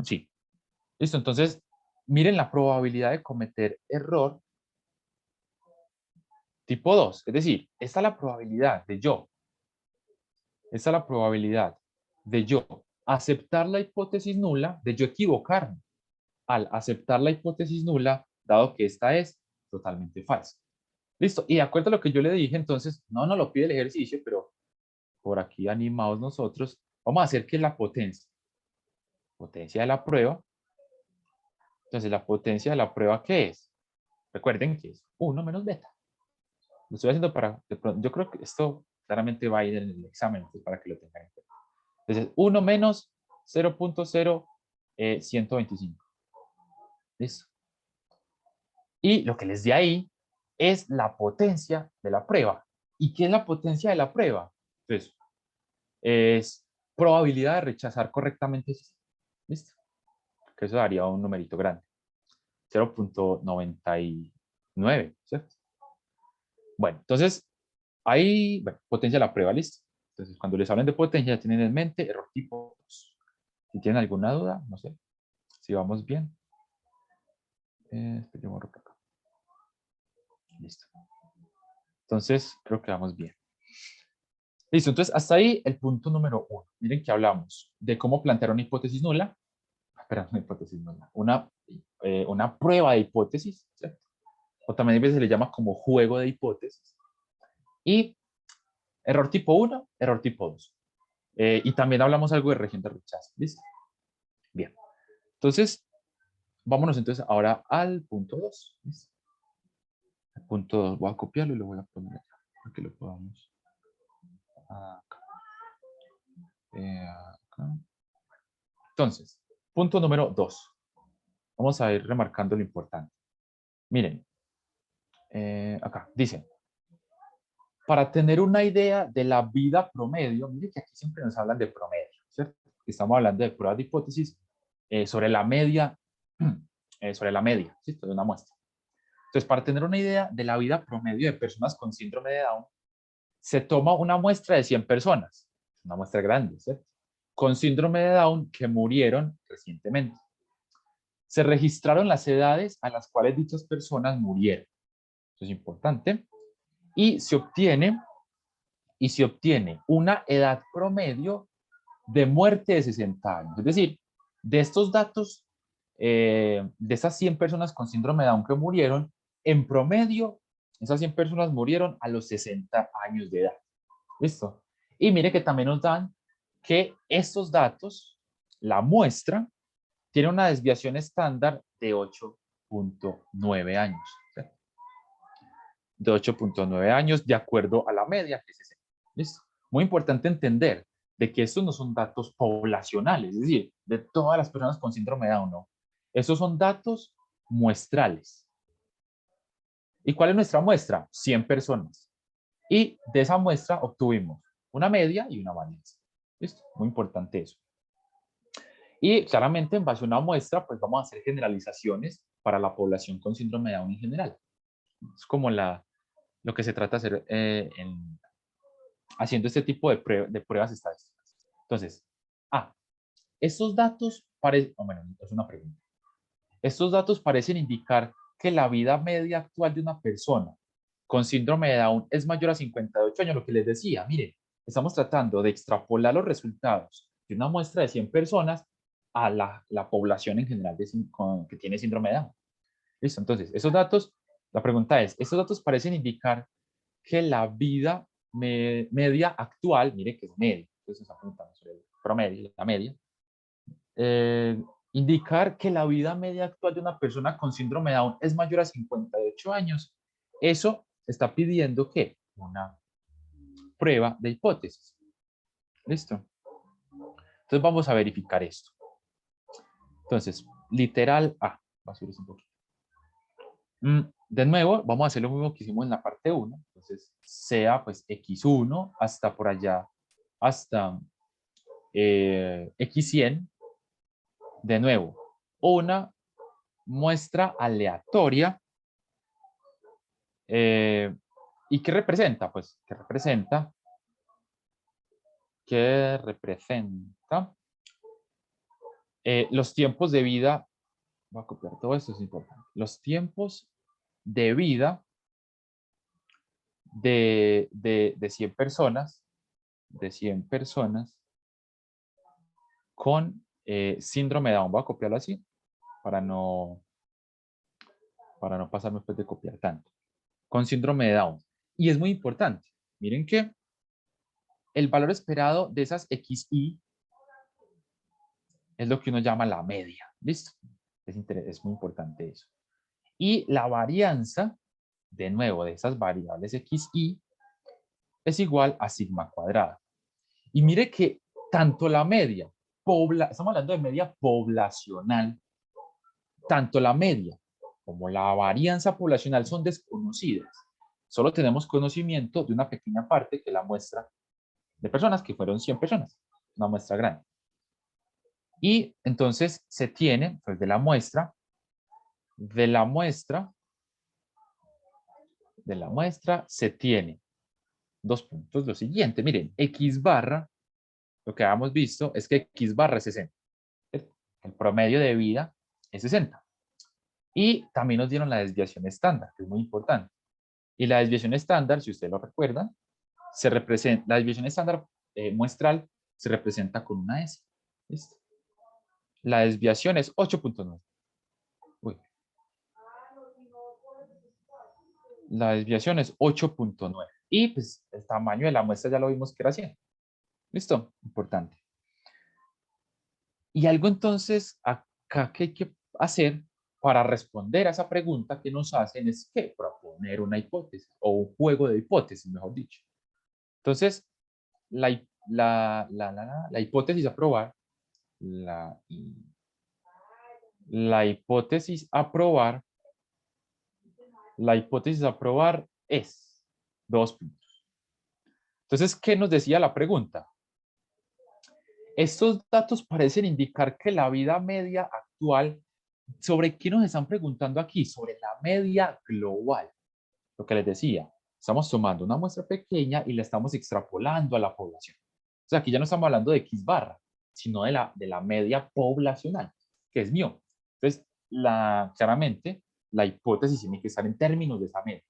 Sí. Listo, entonces, miren la probabilidad de cometer error tipo 2. Es decir, esta es la probabilidad de yo. Esta es la probabilidad de yo aceptar la hipótesis nula, de yo equivocarme al aceptar la hipótesis nula, dado que esta es totalmente falsa. Listo. Y de acuerdo a lo que yo le dije, entonces, no lo pide el ejercicio, pero por aquí animados nosotros, vamos a hacer que la potencia de la prueba. Entonces, la potencia de la prueba, ¿qué es? Recuerden que es 1 menos beta. Lo estoy haciendo para, yo creo que esto claramente va a ir en el examen, entonces para que lo tengan en cuenta. Entonces, 1 menos 0.0125. Listo. Y lo que les di ahí es la potencia de la prueba. ¿Y qué es la potencia de la prueba? Entonces, es probabilidad de rechazar correctamente. ¿Listo? Que eso daría un numerito grande. 0.99, ¿cierto? Bueno, entonces, ahí, bueno, potencia de la prueba, ¿listo? Entonces, cuando les hablen de potencia, ya tienen en mente error tipo 2. Si tienen alguna duda, no sé, si vamos bien. Esperemos acá. Listo. Entonces, creo que vamos bien. Listo, entonces hasta ahí el punto número 1. Miren que hablamos de cómo plantear una hipótesis nula. Espera, una hipótesis nula. Una prueba de hipótesis, ¿cierto? O también a veces se le llama como juego de hipótesis. Y error tipo 1, error tipo 2. Y también hablamos algo de región de rechazo. ¿Listo? Bien. Entonces, vámonos entonces ahora al punto 2. ¿Listo? El punto 2, voy a copiarlo y lo voy a poner acá para que lo podamos acá. Acá. Entonces, punto número 2. Vamos a ir remarcando lo importante. Miren, acá dice, para tener una idea de la vida promedio, miren que aquí siempre nos hablan de promedio, ¿cierto? Estamos hablando de pruebas de hipótesis sobre la media, ¿cierto? De una muestra. Entonces, para tener una idea de la vida promedio de personas con síndrome de Down, se toma una muestra de 100 personas, una muestra grande, ¿cierto? Con síndrome de Down que murieron recientemente. Se registraron las edades a las cuales dichas personas murieron. Eso es importante. Y se obtiene una edad promedio de muerte de 60 años. Es decir, de estos datos, de esas 100 personas con síndrome de Down que murieron, en promedio, esas 100 personas murieron a los 60 años de edad. ¿Listo? Y mire que también nos dan que estos datos, la muestra, tiene una desviación estándar de 8.9 años. ¿Sí? De 8.9 años de acuerdo a la media que se hace. ¿Listo? Muy importante entender de que estos no son datos poblacionales, es decir, de todas las personas con síndrome de Down, no. Estos son datos muestrales. ¿Y cuál es nuestra muestra? 100 personas. Y de esa muestra obtuvimos una media y una varianza. ¿Listo? Muy importante eso. Y claramente en base a una muestra, pues vamos a hacer generalizaciones para la población con síndrome de Down en general. Es como lo que se trata de hacer haciendo este tipo de pruebas estadísticas. Entonces, estos datos parecen, bueno, es una pregunta. Estos datos parecen indicar que la vida media actual de una persona con síndrome de Down es mayor a 58 años, lo que les decía, miren, estamos tratando de extrapolar los resultados de una muestra de 100 personas a la población en general que tiene síndrome de Down. ¿Listo? Entonces, esos datos, la pregunta es, estos datos parecen indicar que la vida media actual, mire que es media, entonces está preguntando sobre el promedio, la media, indicar que la vida media actual de una persona con síndrome de Down es mayor a 58 años. Eso está pidiendo que una prueba de hipótesis. ¿Listo? Entonces vamos a verificar esto. Entonces, literal A. Va a subir un poquito. De nuevo, vamos a hacer lo mismo que hicimos en la parte 1. Entonces, sea pues x1 hasta por allá, hasta x100. De nuevo, una muestra aleatoria. ¿Y qué representa? Pues, ¿qué representa? ¿Qué representa? Los tiempos de vida, voy a copiar todo esto, es importante. Los tiempos de vida de 100 personas, con síndrome de Down. Voy a copiarlo así para no pasarme después de copiar tanto. Con síndrome de Down. Y es muy importante. Miren que el valor esperado de esas XI es lo que uno llama la media. ¿Listo? Es muy importante eso. Y la varianza, de nuevo, de esas variables XI es igual a sigma cuadrada. Y mire que tanto la media, estamos hablando de media poblacional, tanto la media como la varianza poblacional son desconocidas. Solo tenemos conocimiento de una pequeña parte, que es la muestra de personas, que fueron 100 personas, una muestra grande. Y entonces se tiene, pues de la muestra, se tiene 2 puntos. Lo siguiente, miren, X barra, lo que habíamos visto es que X barra es 60. El promedio de vida es 60. Y también nos dieron la desviación estándar, que es muy importante. Y la desviación estándar, si ustedes lo recuerdan, la desviación estándar muestral se representa con una S. ¿Listo? La desviación es 8.9. La desviación es 8.9. Y pues el tamaño de la muestra ya lo vimos que era 100. ¿Listo? Importante. Y algo entonces acá que hay que hacer para responder a esa pregunta que nos hacen es que proponer una hipótesis o un juego de hipótesis, mejor dicho. Entonces, la hipótesis a probar, la hipótesis a probar es 2 puntos. Entonces, ¿qué nos decía la pregunta? Estos datos parecen indicar que la vida media actual, ¿sobre qué nos están preguntando aquí? Sobre la media global. Lo que les decía, estamos tomando una muestra pequeña y la estamos extrapolando a la población. O sea, aquí ya no estamos hablando de X barra, sino de la media poblacional, que es mío. Entonces, claramente, la hipótesis tiene que estar en términos de esa media.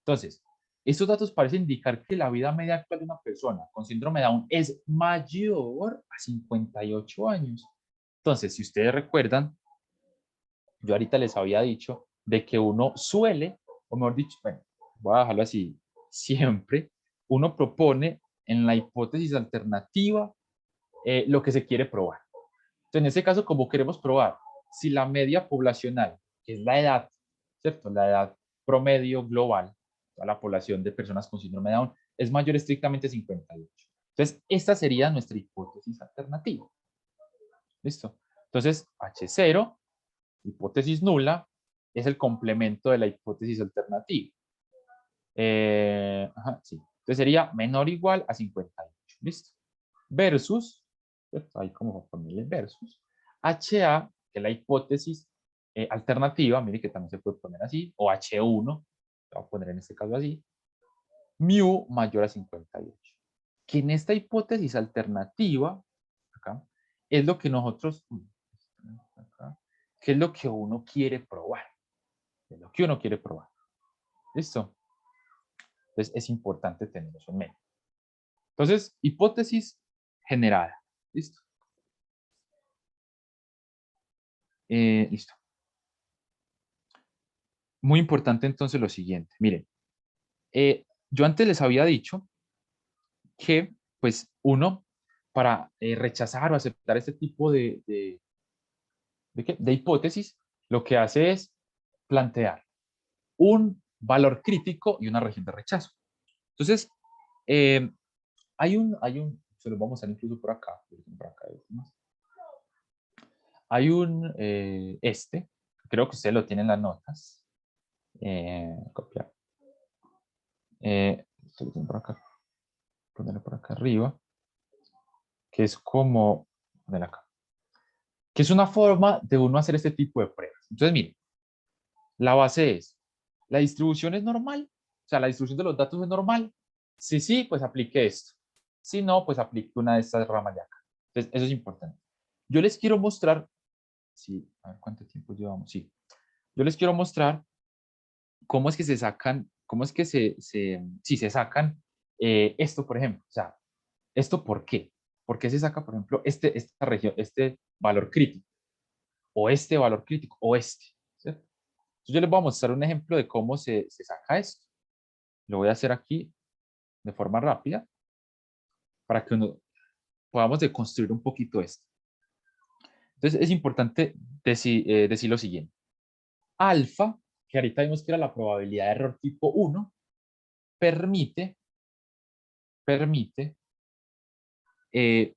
Entonces, estos datos parecen indicar que la vida media actual de una persona con síndrome de Down es mayor a 58 años. Entonces, si ustedes recuerdan, yo ahorita les había dicho de que uno suele, o mejor dicho, bueno, voy a dejarlo así, siempre uno propone en la hipótesis alternativa lo que se quiere probar. Entonces, en este caso, como queremos probar si la media poblacional, que es la edad, ¿cierto? La edad promedio global, toda la población de personas con síndrome de Down, es mayor estrictamente a 58. Entonces, esta sería nuestra hipótesis alternativa. ¿Listo? Entonces, H0, hipótesis nula, es el complemento de la hipótesis alternativa. Sí. Entonces sería menor o igual a 58. ¿Listo? Versus, ¿cierto? Ahí como ponerle versus, HA, que es la hipótesis alternativa, mire que también se puede poner así, o H1, voy a poner en este caso así, mu mayor a 58. Que en esta hipótesis alternativa, acá, es lo que nosotros, ¿Qué es lo que uno quiere probar? ¿Qué es lo que uno quiere probar? ¿Listo? Entonces es importante tener eso en mente. Entonces, hipótesis generada. ¿Listo? Listo. Muy importante entonces lo siguiente. Miren, yo antes les había dicho que, pues, uno, para rechazar o aceptar este tipo de hipótesis, lo que hace es plantear un valor crítico y una región de rechazo. Entonces, eh, se lo vamos a hacer incluso por acá, hay creo que usted lo tiene en las notas, copiar, esto lo tiene por acá, ponerlo por acá arriba, que es como, poner acá, que es una forma de uno hacer este tipo de pruebas. Entonces, mire, la base es, la distribución es normal, o sea, la distribución de los datos es normal. Si sí, pues aplique esto. Si no, pues aplique una de estas ramas de acá. Entonces, eso es importante. Yo les quiero mostrar, sí, a ver cuánto tiempo llevamos, sí. Yo les quiero mostrar cómo es que se sacan, cómo es que sí, se sacan esto, por ejemplo. O sea, ¿esto por qué? ¿Por qué se saca, por ejemplo, esta región, este valor crítico? O este valor crítico, o este. ¿Cierto? Entonces yo les voy a mostrar un ejemplo de cómo se saca esto. Lo voy a hacer aquí de forma rápida para que podamos deconstruir un poquito esto. Entonces es importante decir lo siguiente. Alfa, que ahorita vimos que era la probabilidad de error tipo 1, permite eh,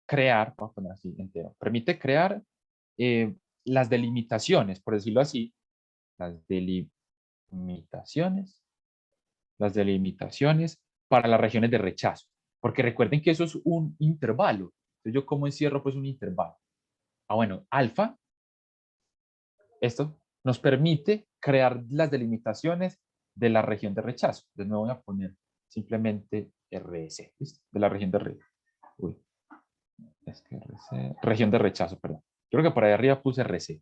crear, vamos a poner así entero, permite crear las delimitaciones, por decirlo así, las delimitaciones, las delimitaciones para las regiones de rechazo. Porque recuerden que eso es un intervalo. Entonces, ¿yo cómo encierro pues un intervalo? Ah, bueno, alfa, esto nos permite crear las delimitaciones de la región de rechazo. Entonces, me voy a poner simplemente RC, ¿listo? De la región de rechazo. Uy, es que RC, región de rechazo, perdón. Yo creo que por ahí arriba puse RC.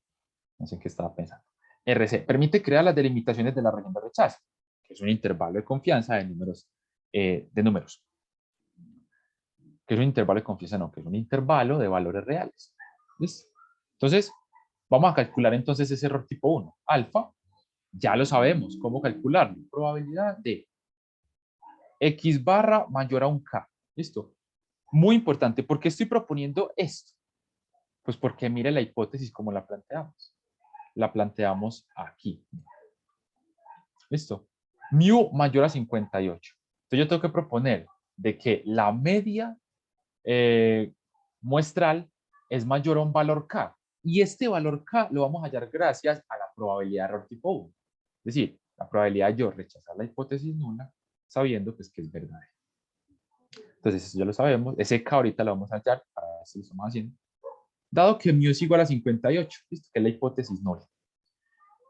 No sé en qué estaba pensando. RC permite crear las delimitaciones de la región de rechazo, que es un intervalo de confianza de números, que es un intervalo de confianza, no, que es un intervalo de valores reales. ¿Listo? Entonces, vamos a calcular entonces ese error tipo 1. Alfa, ya lo sabemos, ¿cómo calcularlo? Probabilidad de X barra mayor a un K. ¿Listo? Muy importante, ¿por qué estoy proponiendo esto? Pues porque mire la hipótesis como la planteamos. La planteamos aquí. ¿Listo? Mu mayor a 58. Entonces yo tengo que proponer de que la media muestral es mayor a un valor K. Y este valor K lo vamos a hallar gracias a la probabilidad de error tipo 1. Es decir, la probabilidad de yo rechazar la hipótesis nula sabiendo pues, que es verdadera. Entonces, eso ya lo sabemos. Ese K ahorita lo vamos a hallar para ver si lo estamos haciendo. Dado que mu es igual a 58, ¿listo? Que es la hipótesis nula.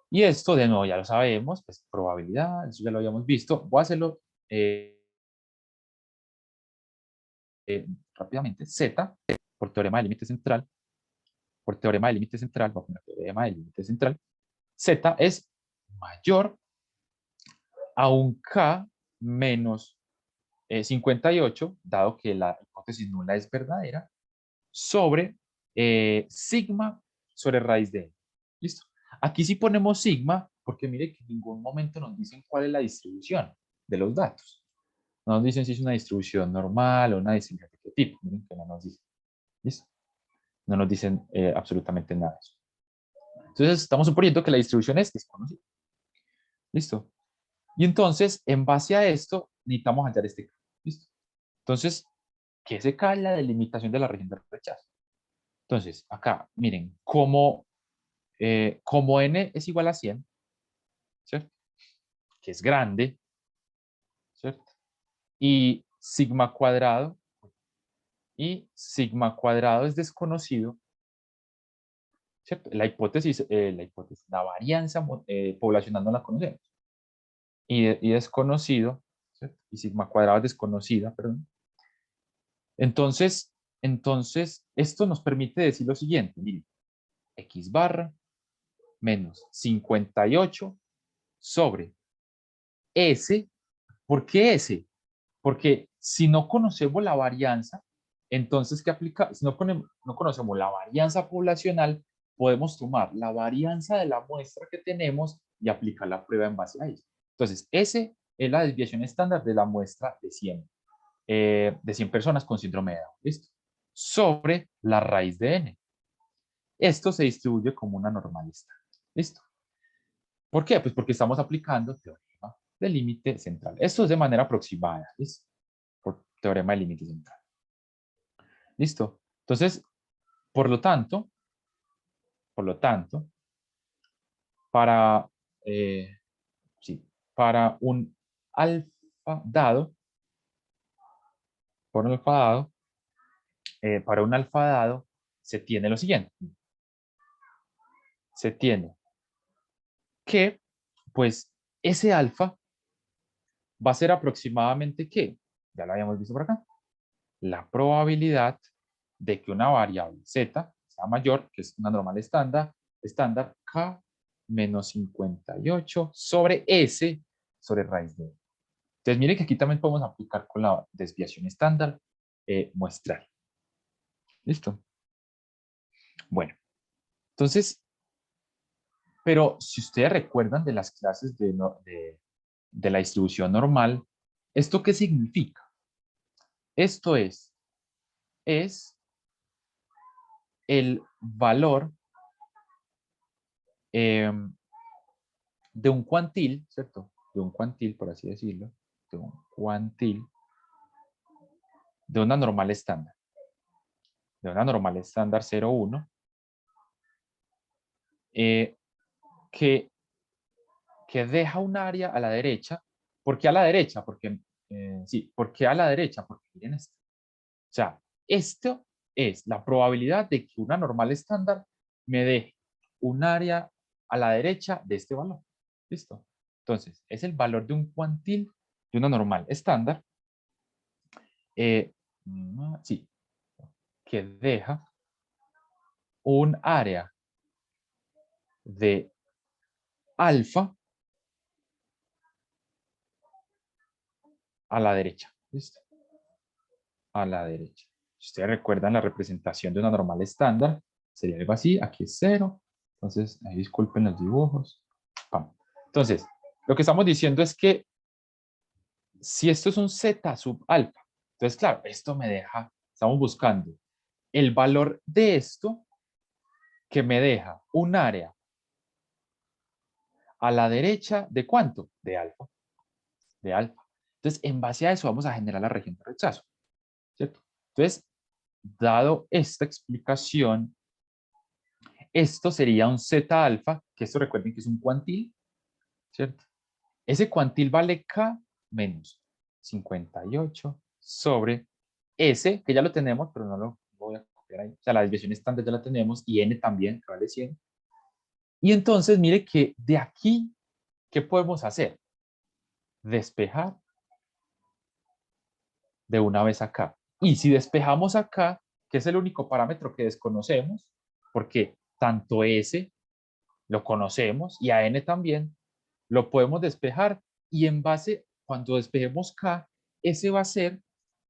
Y esto, de nuevo, ya lo sabemos, pues probabilidad, eso ya lo habíamos visto. Voy a hacerlo rápidamente. Z, por teorema de límite central, por teorema de límite central, voy a poner teorema de límite central, Z es mayor a un K menos 58, dado que la hipótesis nula es verdadera, sobre sigma sobre raíz de n. ¿Listo? Aquí sí ponemos sigma, porque mire que en ningún momento nos dicen cuál es la distribución de los datos. No nos dicen si es una distribución normal o una distribución de qué tipo. Miren que no nos dicen. ¿Listo? No nos dicen absolutamente nada de eso. Entonces, estamos suponiendo que la distribución es desconocida. ¿Listo? Y entonces, en base a esto, necesitamos hallar este K. ¿Listo? Entonces, ¿qué se K? La delimitación de la región de rechazo. Entonces, acá, miren, como n es igual a 100, ¿cierto? Que es grande, ¿cierto? Y sigma cuadrado es desconocido, ¿cierto? La varianza poblacional no la conocemos. Y desconocido, ¿cierto? Y sigma cuadrado es desconocida, perdón. Entonces, esto nos permite decir lo siguiente, miren, X barra menos 58 sobre S. ¿Por qué S? Porque si no conocemos la varianza, entonces, ¿qué aplica? Si no conocemos la varianza poblacional, podemos tomar la varianza de la muestra que tenemos y aplicar la prueba en base a eso. Entonces, S es la desviación estándar de la muestra de 100 personas con síndrome de Down. ¿Listo? Sobre la raíz de n. Esto se distribuye como una normal estándar. ¿Listo? ¿Por qué? Pues porque estamos aplicando teorema del límite central. Esto es de manera aproximada. ¿Listo? Por teorema del límite central. ¿Listo? Entonces, por lo tanto, para, sí, para un alfa dado, para un alfa dado se tiene lo siguiente. Se tiene que, pues, ese alfa va a ser aproximadamente, ¿qué? Ya lo habíamos visto por acá. La probabilidad de que una variable z sea mayor, que es una normal estándar k menos 58 sobre s sobre raíz de. Entonces, mire que aquí también podemos aplicar con la desviación estándar muestral. ¿Listo? Bueno, entonces, pero si ustedes recuerdan de las clases de la distribución normal, ¿esto qué significa? Esto es el valor de un cuantil, ¿cierto? De un cuantil, por así decirlo, de un cuantil de una normal estándar. De una normal estándar 0,1 que deja un área a la derecha. ¿Por qué a la derecha? Porque, sí, ¿por qué a la derecha? Porque miren esto. O sea, esto es la probabilidad de que una normal estándar me deje un área a la derecha de este valor. ¿Listo? Entonces, es el valor de un cuantil de una normal estándar. Sí, que deja un área de alfa a la derecha. ¿Listo? A la derecha. Si ustedes recuerdan la representación de una normal estándar, sería algo así. Aquí es 0. Entonces, ahí disculpen los dibujos. ¡Pam! Entonces, lo que estamos diciendo es que si esto es un z sub alfa, entonces, claro, esto me deja, estamos buscando el valor de esto que me deja un área a la derecha de ¿cuánto? De alfa. De alfa. Entonces, en base a eso vamos a generar la región de rechazo, ¿cierto? Entonces, dado esta explicación, esto sería un z alfa, que esto recuerden que es un cuantil, ¿cierto? Ese cuantil vale k menos 58 sobre S, que ya lo tenemos, pero no lo voy a copiar ahí. O sea, la desviación estándar ya la tenemos y N también, que vale 100. Y entonces, mire que de aquí, ¿qué podemos hacer? Despejar de una vez acá. Y si despejamos acá, que es el único parámetro que desconocemos, porque tanto S lo conocemos y a N también, lo podemos despejar y en base, cuando despejemos K, ese va a ser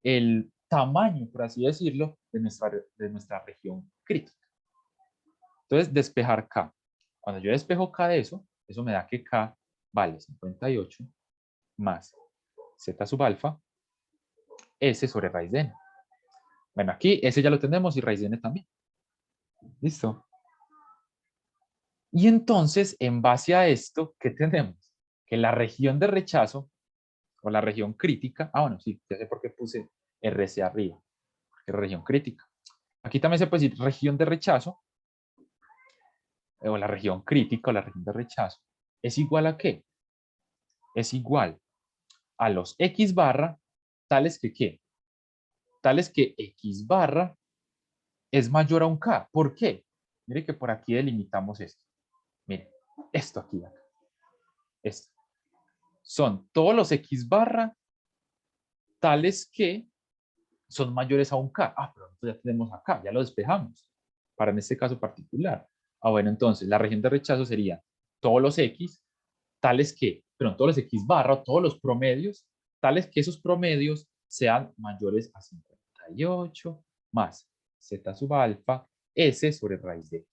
el tamaño, por así decirlo, de nuestra región crítica. Entonces, despejar K. Cuando yo despejo K de eso me da que K vale 58 más Z sub alfa, S sobre raíz de N. Bueno, aquí S ya lo tenemos y raíz de N también. ¿Listo? Y entonces, en base a esto, ¿qué tenemos? Que la región de rechazo o la región crítica, bueno, sí, ya sé por qué puse RC arriba, porque es región crítica. Aquí también se puede decir región de rechazo, o la región crítica o la región de rechazo, es igual a ¿qué? Es igual a los X barra, tales que ¿qué? Tales que X barra es mayor a un K. ¿Por qué? Mire que por aquí delimitamos esto. Mire, esto aquí, acá. Esto. Son todos los X barra tales que son mayores a un K. Pero nosotros ya tenemos acá, ya lo despejamos, para en este caso particular. Ah, bueno, entonces la región de rechazo sería todos los X, tales que, perdón, todos los X barra, o todos los promedios, tales que esos promedios sean mayores a 58 más Z sub alfa S sobre raíz de.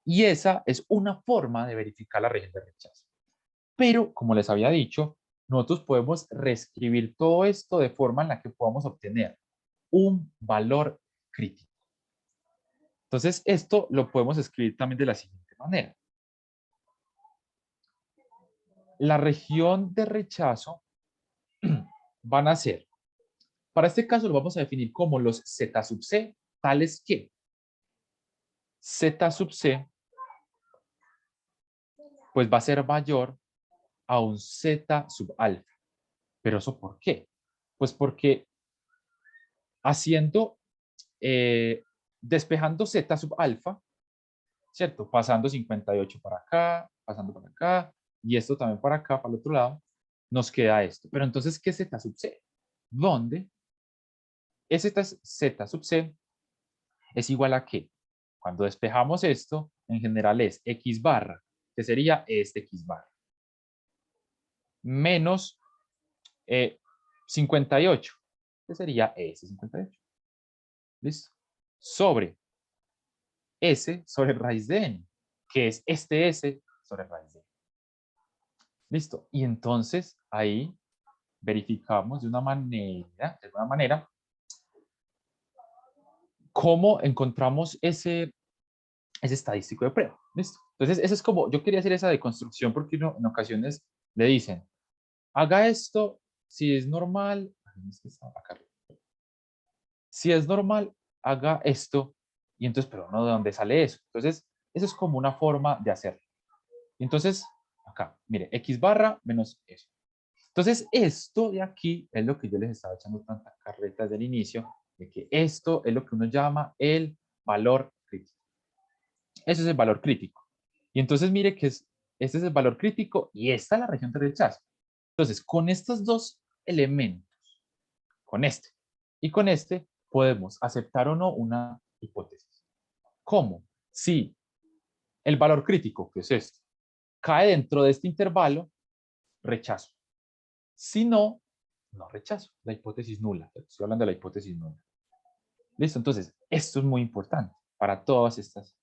Y esa es una forma de verificar la región de rechazo. Pero, como les había dicho, nosotros podemos reescribir todo esto de forma en la que podamos obtener un valor crítico. Entonces, esto lo podemos escribir también de la siguiente manera. La región de rechazo van a ser, para este caso lo vamos a definir como los Z sub C, tales que Z sub C pues va a ser mayor a un Z sub alfa. ¿Pero eso por qué? Pues porque haciendo, despejando Z sub alfa, ¿cierto? Pasando 58 para acá, pasando para acá, y esto también para acá, para el otro lado, nos queda esto. Pero entonces, ¿qué es Z sub C? ¿Dónde? Z sub C es igual a qué? Cuando despejamos esto, en general es X barra, que sería este X barra, menos 58, que sería ese 58. ¿Listo? Sobre S sobre raíz de n, que es este S sobre raíz de n. ¿Listo? Y entonces ahí verificamos de una manera, cómo encontramos ese estadístico de prueba. ¿Listo? Entonces, eso es como, yo quería hacer esa deconstrucción porque uno, en ocasiones le dicen, haga esto si es normal, si es normal, haga esto, y entonces, pero no, ¿de dónde sale eso? Entonces, eso es como una forma de hacerlo. Entonces, acá, mire, X barra menos eso. Entonces, esto de aquí es lo que yo les estaba echando tantas carretas del inicio, de que esto es lo que uno llama el valor crítico. Ese es el valor crítico. Y entonces, mire que este es el valor crítico y esta es la región de rechazo. Entonces, con estos dos elementos, con este y con este, podemos aceptar o no una hipótesis. ¿Cómo? Si el valor crítico, que es este, cae dentro de este intervalo, rechazo. Si no, no rechazo. La hipótesis nula. Estoy hablando de la hipótesis nula. ¿Listo? Entonces, esto es muy importante para todas estas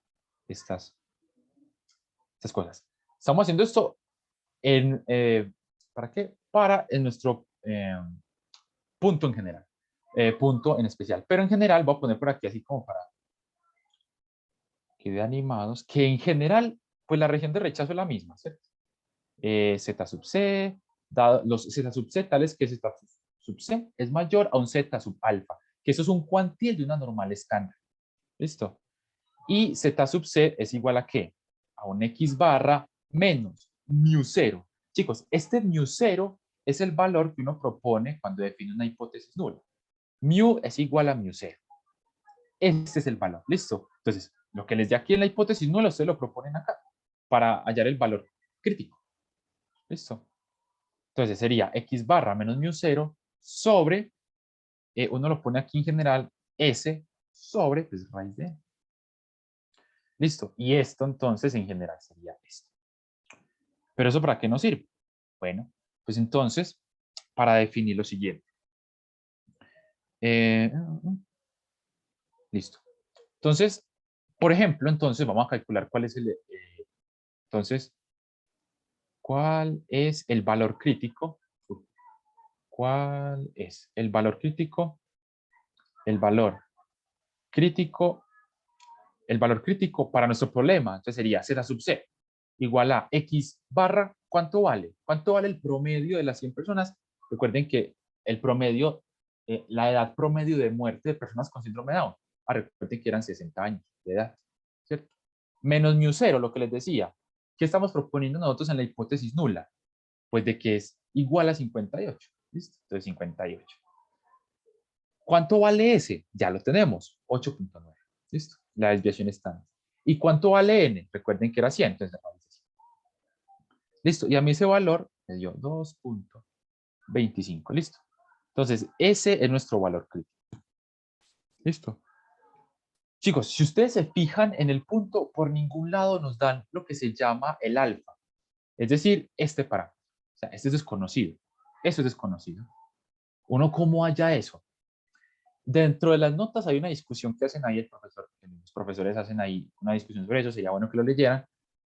cosas. Estamos haciendo esto ¿para qué? Para en nuestro punto en general. Punto en especial. Pero en general voy a poner por aquí así como para que de animados, que en general, pues la región de rechazo es la misma, ¿cierto? Z sub C, dado los Z sub C tales que Z sub C es mayor a un Z sub alfa, que eso es un cuantil de una normal estándar. ¿Listo? Y Z sub C es igual a ¿qué? A un X barra menos mu 0. Chicos, este mu 0 es el valor que uno propone cuando define una hipótesis nula. Mu es igual a mu 0. Este es el valor, ¿listo? Entonces, lo que les dé aquí en la hipótesis nula, ustedes lo proponen acá para hallar el valor crítico. ¿Listo? Entonces sería X barra menos mu 0 sobre, uno lo pone aquí en general, S sobre, pues, raíz de n. Listo. Y esto entonces en general sería esto. ¿Pero eso para qué nos sirve? Bueno, pues entonces, para definir lo siguiente. Eh, listo. Entonces, por ejemplo, entonces vamos a calcular cuál es entonces, ¿cuál es el valor crítico? ¿Cuál es el valor crítico? El valor crítico, el valor crítico para nuestro problema, entonces sería Z sub C igual a X barra, ¿cuánto vale? ¿Cuánto vale el promedio de las 100 personas? Recuerden que el promedio, la edad promedio de muerte de personas con síndrome de Down, recuerden que eran 60 años de edad, ¿cierto? Menos mu 0, lo que les decía. ¿Qué estamos proponiendo nosotros en la hipótesis nula? Pues de que es igual a 58. ¿Listo? Entonces 58. ¿Cuánto vale ese? Ya lo tenemos, 8.9. ¿Listo? La desviación estándar. ¿Y cuánto vale n? Recuerden que era 100, entonces listo, y a mí ese valor me dio 2.25, listo. Entonces, ese es nuestro valor crítico. Listo. Chicos, si ustedes se fijan en el punto, por ningún lado nos dan lo que se llama el alfa. Es decir, este parámetro. O sea, este es desconocido. Eso es desconocido. ¿Uno cómo halla eso? Dentro de las notas hay una discusión que hacen ahí el profesor, los profesores hacen ahí una discusión sobre eso, sería bueno que lo leyeran,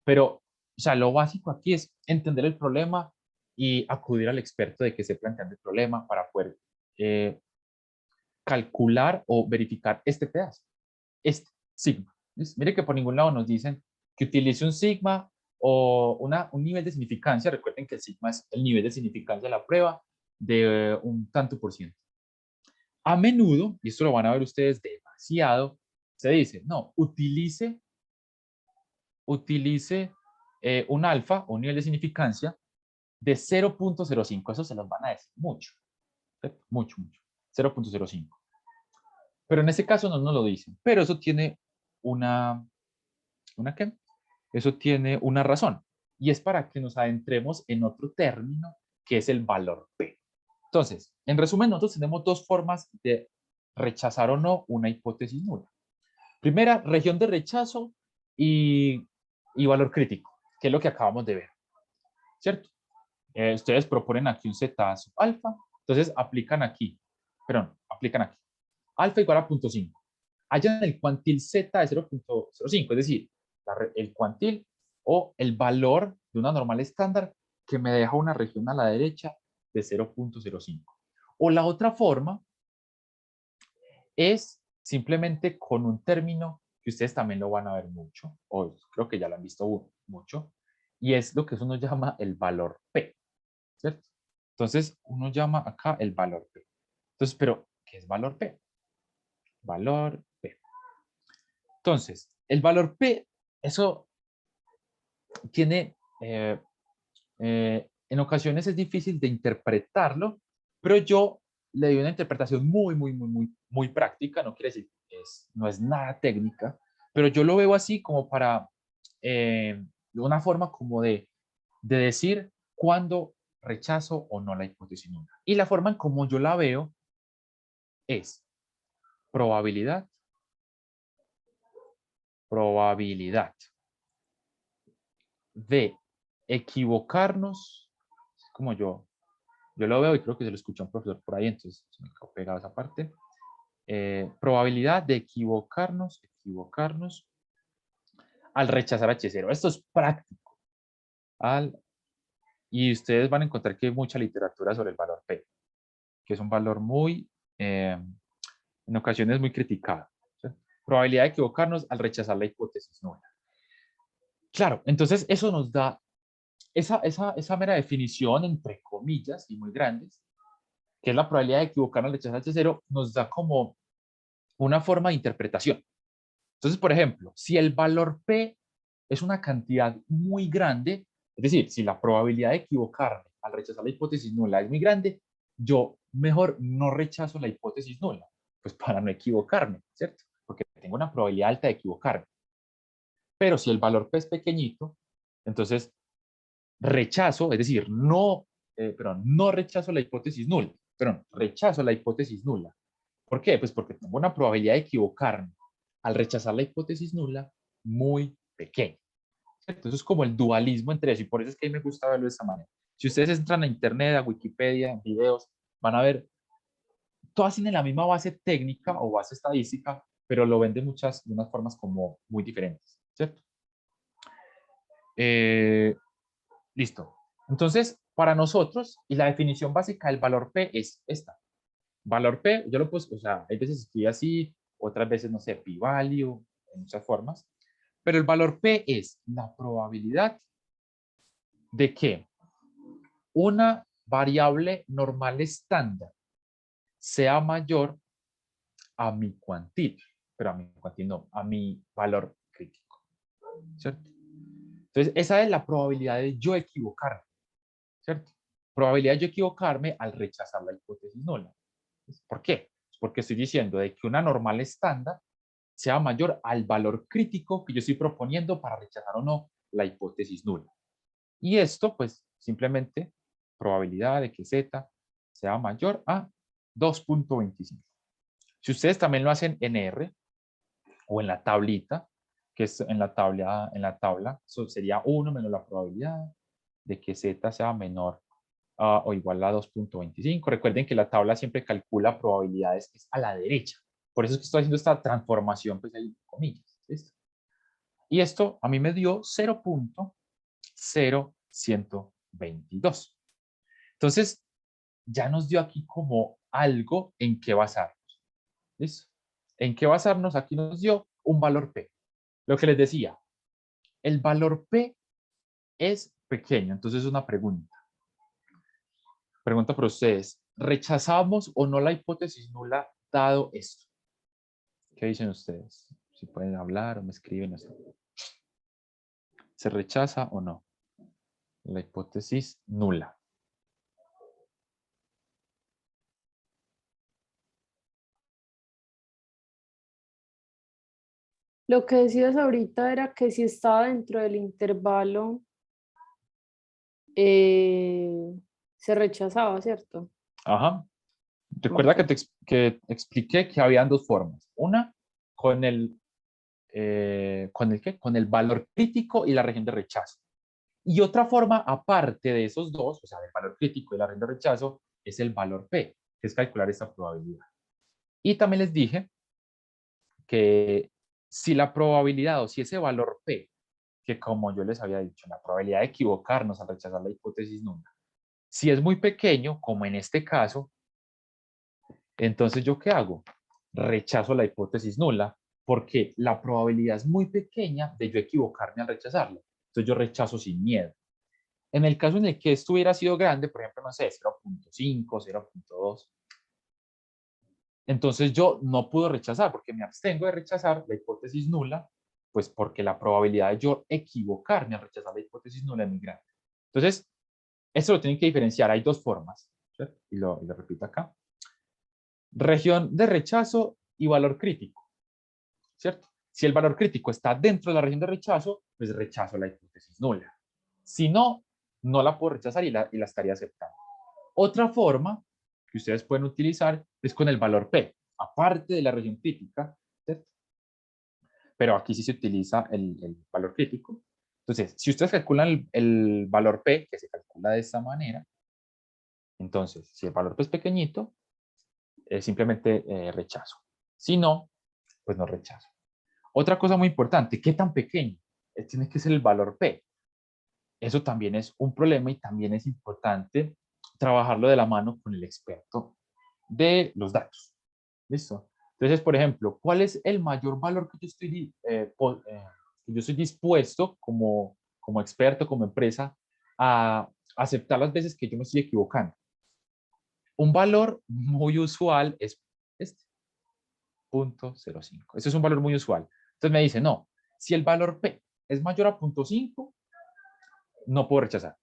pero, o sea, lo básico aquí es entender el problema y acudir al experto de que esté planteando el problema para poder eh, calcular o verificar este pedazo, este sigma. ¿Ves? Mire que por ningún lado nos dicen que utilice un sigma o un nivel de significancia. Recuerden que el sigma es el nivel de significancia de la prueba de un tanto por ciento. A menudo, y esto lo van a ver ustedes demasiado, se dice, no, utilice un alfa, un nivel de significancia de 0.05. Eso se los van a decir mucho, ¿cierto? Mucho, mucho. 0.05. Pero en este caso no nos lo dicen. Pero eso tiene ¿una qué? Eso tiene una razón. Y es para que nos adentremos en otro término que es el valor P. Entonces, en resumen, nosotros tenemos dos formas de rechazar o no una hipótesis nula. Primera, región de rechazo y valor crítico, que es lo que acabamos de ver, ¿cierto? Ustedes proponen aquí un z sub alfa, entonces aplican aquí. Alfa igual a 0.5. Hallan el cuantil z de 0.05, es decir, el cuantil o el valor de una normal estándar que me deja una región a la derecha de 0.05. O la otra forma es simplemente con un término que ustedes también lo van a ver mucho, o creo que ya lo han visto mucho, y es lo que uno llama el valor P, ¿cierto? Entonces, uno llama acá el valor P. Entonces, pero, ¿qué es valor P? Valor P. Entonces, el valor P, eso tiene, en ocasiones es difícil de interpretarlo, pero yo le doy una interpretación muy práctica, no quiere decir, no es nada técnica, pero yo lo veo así como para, de una forma como de decir cuándo rechazo o no la hipótesis nula. Y la forma en como yo la veo es probabilidad, probabilidad de equivocarnos, como yo lo veo y creo que se lo escucha un profesor por ahí, entonces se me quedó pegado esa parte. Probabilidad de equivocarnos al rechazar H0. Esto es práctico. Y ustedes van a encontrar que hay mucha literatura sobre el valor P, que es un valor en ocasiones muy criticado. ¿Sí? Probabilidad de equivocarnos al rechazar la hipótesis nula. Claro, entonces eso nos da esa mera definición, entre comillas, y muy grandes, que es la probabilidad de equivocarnos al rechazar H0, nos da como una forma de interpretación. Entonces, por ejemplo, si el valor P es una cantidad muy grande, es decir, si la probabilidad de equivocarme al rechazar la hipótesis nula es muy grande, yo mejor no rechazo la hipótesis nula, pues para no equivocarme, ¿cierto? Porque tengo una probabilidad alta de equivocarme. Pero si el valor P es pequeñito, entonces rechazo, es decir, no rechazo la hipótesis nula, rechazo la hipótesis nula. ¿Por qué? Pues porque tengo una probabilidad de equivocarme al rechazar la hipótesis nula muy pequeña. Entonces es como el dualismo entre eso, y por eso es que a mí me gusta verlo de esta manera. Si ustedes entran a internet, a Wikipedia, videos, van a ver, todas tienen la misma base técnica o base estadística, pero lo ven de unas formas como muy diferentes, ¿cierto? Listo. Entonces, para nosotros, y la definición básica del valor P es esta. Valor P, yo lo puse, o sea, hay veces escribe así, otras veces, no sé, p-value, en muchas formas, pero el valor P es la probabilidad de que una variable normal estándar sea mayor a mi cuantil, pero a mi cuantil no, a mi valor crítico, ¿cierto? Entonces, esa es la probabilidad de yo equivocarme, ¿cierto? Probabilidad de yo equivocarme al rechazar la hipótesis nula. ¿Por qué? Porque estoy diciendo de que una normal estándar sea mayor al valor crítico que yo estoy proponiendo para rechazar o no la hipótesis nula. Y esto, pues, simplemente probabilidad de que z sea mayor a 2.25. Si ustedes también lo hacen en R, o en la tablita, que es en la tabla eso sería 1 menos la probabilidad de que z sea menor o igual a 2.25. Recuerden que la tabla siempre calcula probabilidades es a la derecha. Por eso es que estoy haciendo esta transformación, pues ahí, comillas. ¿Listo? Y esto a mí me dio 0.0122. Entonces, ya nos dio aquí como algo en qué basarnos. ¿Listo? ¿En qué basarnos? Aquí nos dio un valor P. Lo que les decía, el valor P es pequeño. Entonces, es una pregunta. Pregunta para ustedes. ¿Rechazamos o no la hipótesis nula dado esto? ¿Qué dicen ustedes? Si pueden hablar o me escriben. No sé. ¿Se rechaza o no? La hipótesis nula. Lo que decías ahorita era que si estaba dentro del intervalo, se rechazaba, ¿cierto? Ajá. Recuerda Ok. que expliqué que habían dos formas. Una, con ¿con el qué? Con el valor crítico y la región de rechazo. Y otra forma, aparte de esos dos, o sea, del valor crítico y la región de rechazo, es el valor P, que es calcular esta probabilidad. Y también les dije que si la probabilidad o si ese valor P, que como yo les había dicho, la probabilidad de equivocarnos al rechazar la hipótesis nula, si es muy pequeño, como en este caso, entonces ¿yo qué hago? Rechazo la hipótesis nula porque la probabilidad es muy pequeña de yo equivocarme al rechazarla. Entonces yo rechazo sin miedo. En el caso en el que esto hubiera sido grande, por ejemplo, no sé, 0.5, 0.2, entonces yo no puedo rechazar porque me abstengo de rechazar la hipótesis nula, pues porque la probabilidad de yo equivocarme al rechazar la hipótesis nula es muy grande. Entonces, esto lo tienen que diferenciar. Hay dos formas, ¿cierto? Y lo repito acá. Región de rechazo y valor crítico, ¿cierto? Si el valor crítico está dentro de la región de rechazo, pues rechazo la hipótesis nula. Si no, no la puedo rechazar y la estaría aceptando. Otra forma que ustedes pueden utilizar es con el valor P, aparte de la región crítica, ¿cierto? Pero aquí sí se utiliza el valor crítico. Entonces, si ustedes calculan el valor P, que se calcula de esta manera, entonces, si el valor P es pequeñito, simplemente rechazo. Si no, pues no rechazo. Otra cosa muy importante, ¿qué tan pequeño? Tiene que ser el valor P. Eso también es un problema y también es importante trabajarlo de la mano con el experto de los datos. ¿Listo? Entonces, por ejemplo, ¿cuál es el mayor valor que yo estoy dispuesto como experto, como empresa, a aceptar las veces que yo me estoy equivocando? Un valor muy usual es este, 0.05. Este es un valor muy usual. Entonces me dice, no, si el valor P es mayor a 0.5, no puedo rechazar.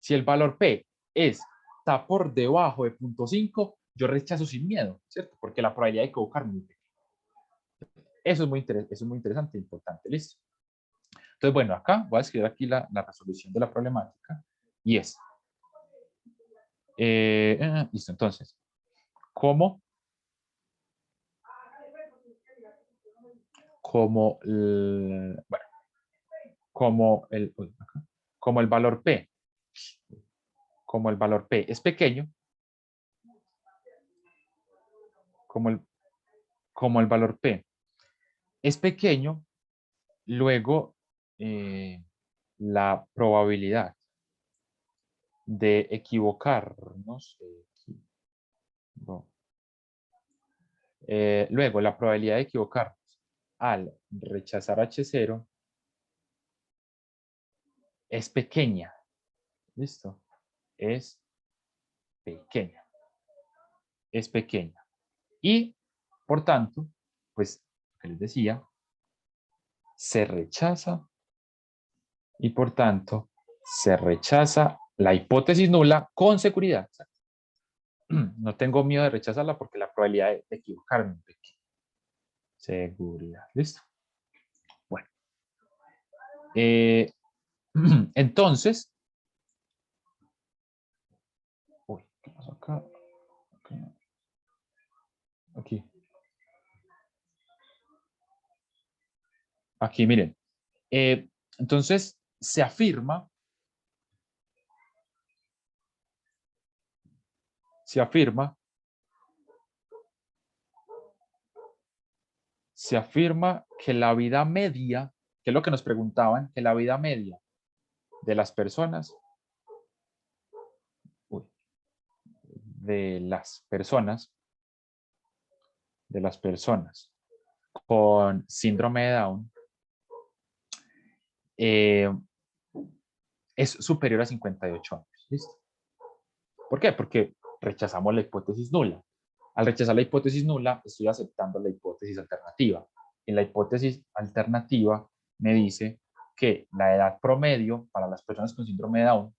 Si el valor P está por debajo de 0.5, yo rechazo sin miedo, ¿cierto? Porque la probabilidad de equivocarme es muy pequeña. Eso es muy interesante e importante, ¿listo? Entonces, bueno, acá voy a escribir aquí la resolución de la problemática y es, listo, entonces, ¿cómo bueno, como el valor P, como el valor P es pequeño, como el, como el valor P es pequeño, luego la probabilidad de equivocarnos, no, luego la probabilidad de equivocarnos al rechazar H0 es pequeña, ¿listo? Es pequeña, es pequeña. Y, por tanto, pues, lo que les decía, se rechaza y, por tanto, se rechaza la hipótesis nula con seguridad. No tengo miedo de rechazarla porque la probabilidad de equivocarme es pequeña. Seguridad, ¿listo? Bueno, entonces, uy, ¿qué pasó acá? Aquí. Aquí, miren. Entonces, se afirma que la vida media, que es lo que nos preguntaban, que la vida media de las personas, de las personas con síndrome de Down es superior a 58 años. ¿Listo? ¿Por qué? Porque rechazamos la hipótesis nula. Al rechazar la hipótesis nula, estoy aceptando la hipótesis alternativa. Y la hipótesis alternativa me dice que la edad promedio para las personas con síndrome de Down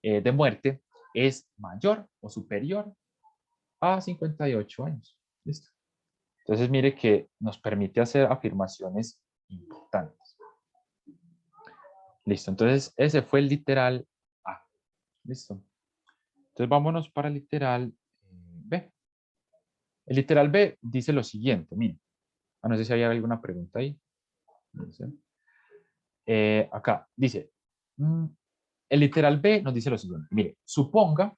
de muerte es mayor o superior a 58 años. ¿Listo? Entonces, mire que nos permite hacer afirmaciones importantes. Listo, entonces ese fue el literal A. Listo. Entonces vámonos para el literal B. El literal B dice lo siguiente, miren. No sé si hay alguna pregunta ahí. No sé. Acá dice, el literal B nos dice lo siguiente, mire, suponga